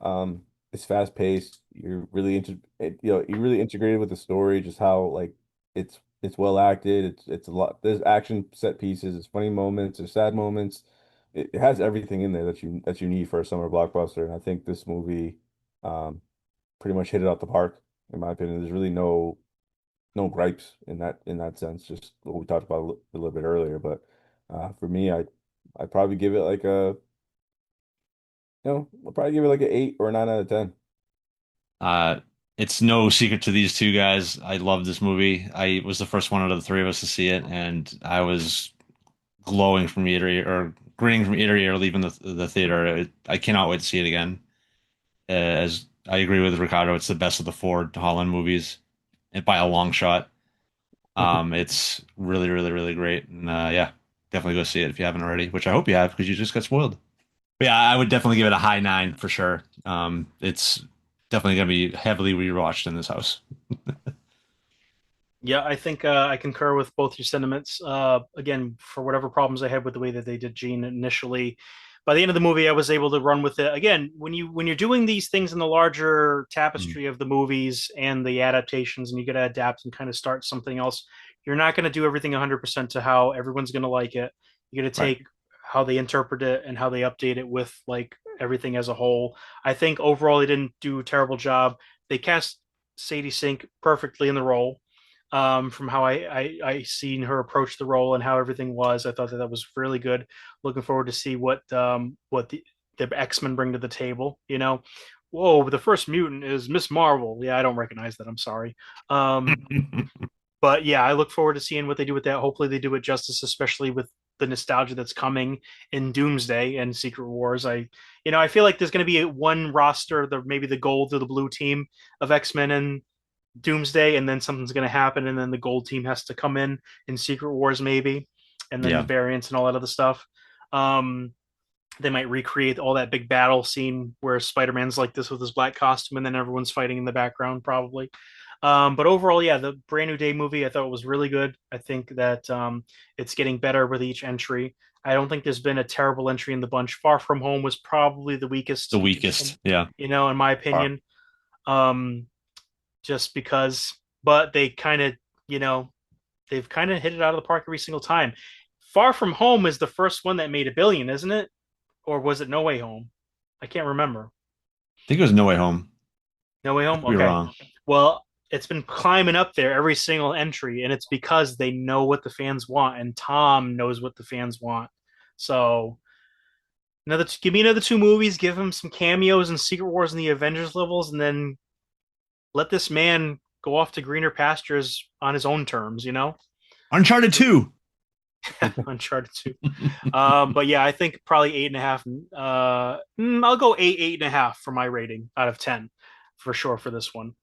Um, it's fast paced. You're really integrated with the story, just how like it's well acted. It's a lot. There's action set pieces. There's funny moments. There's sad moments. It has everything in there that you need for a summer blockbuster. And I think this movie um pretty much hit it out the park, in my opinion. There's really no gripes in that sense. Just what we talked about a little bit earlier. But for me, I'd probably give it like I'll probably give it like an 8 or 9 out of 10. uh, it's no secret to these two guys. I love this movie. I was the first one out of the three of us to see it, and I was glowing from ear to ear, or grinning from ear to ear, leaving the theater. I cannot wait to see it again. As I agree with Ricardo, it's the best of the four Holland movies, and by a long shot. It's really, really, really great, and yeah, definitely go see it if you haven't already. Which I hope you have because you just got spoiled. But yeah, I would definitely give it a high nine for sure. It's definitely gonna be heavily rewatched in this house. Yeah, I think I concur with both your sentiments. Again, for whatever problems I had with the way that they did Gene initially, by the end of the movie, I was able to run with it. Again, when you're doing these things in the larger Mm, tapestry of the movies and the adaptations, and you got to adapt and kind of start something else, you're not going to do everything 100% to how everyone's going to like it. You're going to right. take how they interpret it and how they update it with like everything as a whole. I think overall they didn't do a terrible job. They cast Sadie Sink perfectly in the role from how I seen her approach the role and how everything was. I thought that was really good. Looking forward to see what the X-Men bring to the table. Whoa, the first mutant is Miss Marvel. Yeah, I don't recognize that. I'm sorry. Um, but yeah, I look forward to seeing what they do with that. Hopefully, they do it justice, especially with the nostalgia that's coming in Doomsday and Secret Wars. I feel like there's going to be one roster, maybe the gold or the blue team of X-Men and Doomsday, and then something's going to happen, and then the gold team has to come in Secret Wars, maybe, and then Yeah. variants and all that other stuff. Um, they might recreate all that big battle scene where Spider-Man's like this with his black costume, and then everyone's fighting in the background, probably. But overall, yeah, the Brand New Day movie I thought was really good. I think that it's getting better with each entry. I don't think there's been a terrible entry in the bunch. Far From Home was probably the The weakest, weakest. Yeah. in my opinion. Um, just because, but you know, they've kind of hit it out of the park every single time. Far From Home is the first one that made 1 billion, isn't it? Or was it No Way Home? I can't remember. I think it was No Way Home. No Way Home. You're Okay. wrong. Well, it's been climbing up there every single entry, and it's because they know what the fans want, and Tom knows what the fans want. So give me another two movies, give him some cameos in Secret Wars and the Avengers levels, and then let this man go off to greener pastures on his own terms. Uncharted 2. Uncharted 2. But yeah, I think probably 8.5. I'll go 8.5 for my rating out of 10 for sure for this one.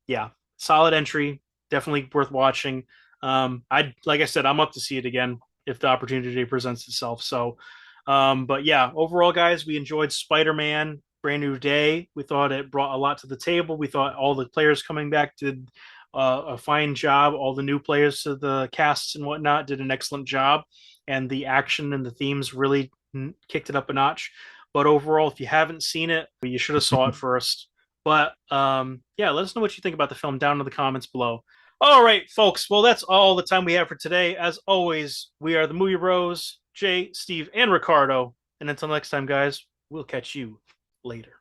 Yeah, solid entry, definitely worth watching. I like I said, I'm up to see it again if the opportunity presents itself. So, but yeah, overall, guys, we enjoyed Spider-Man. Brand New Day. We thought it brought a lot to the table. We thought all the players coming back did a fine job. All the new players to the casts and whatnot did an excellent job, and the action and the themes really kicked it up a notch. But overall, if you haven't seen it, you should have saw it first. But yeah, let us know what you think about the film down in the comments below. All right, folks. Well, that's all the time we have for today. As always, we are the Movie Bros, Jay, Steve, and Ricardo. And until next time, guys, we'll catch you later.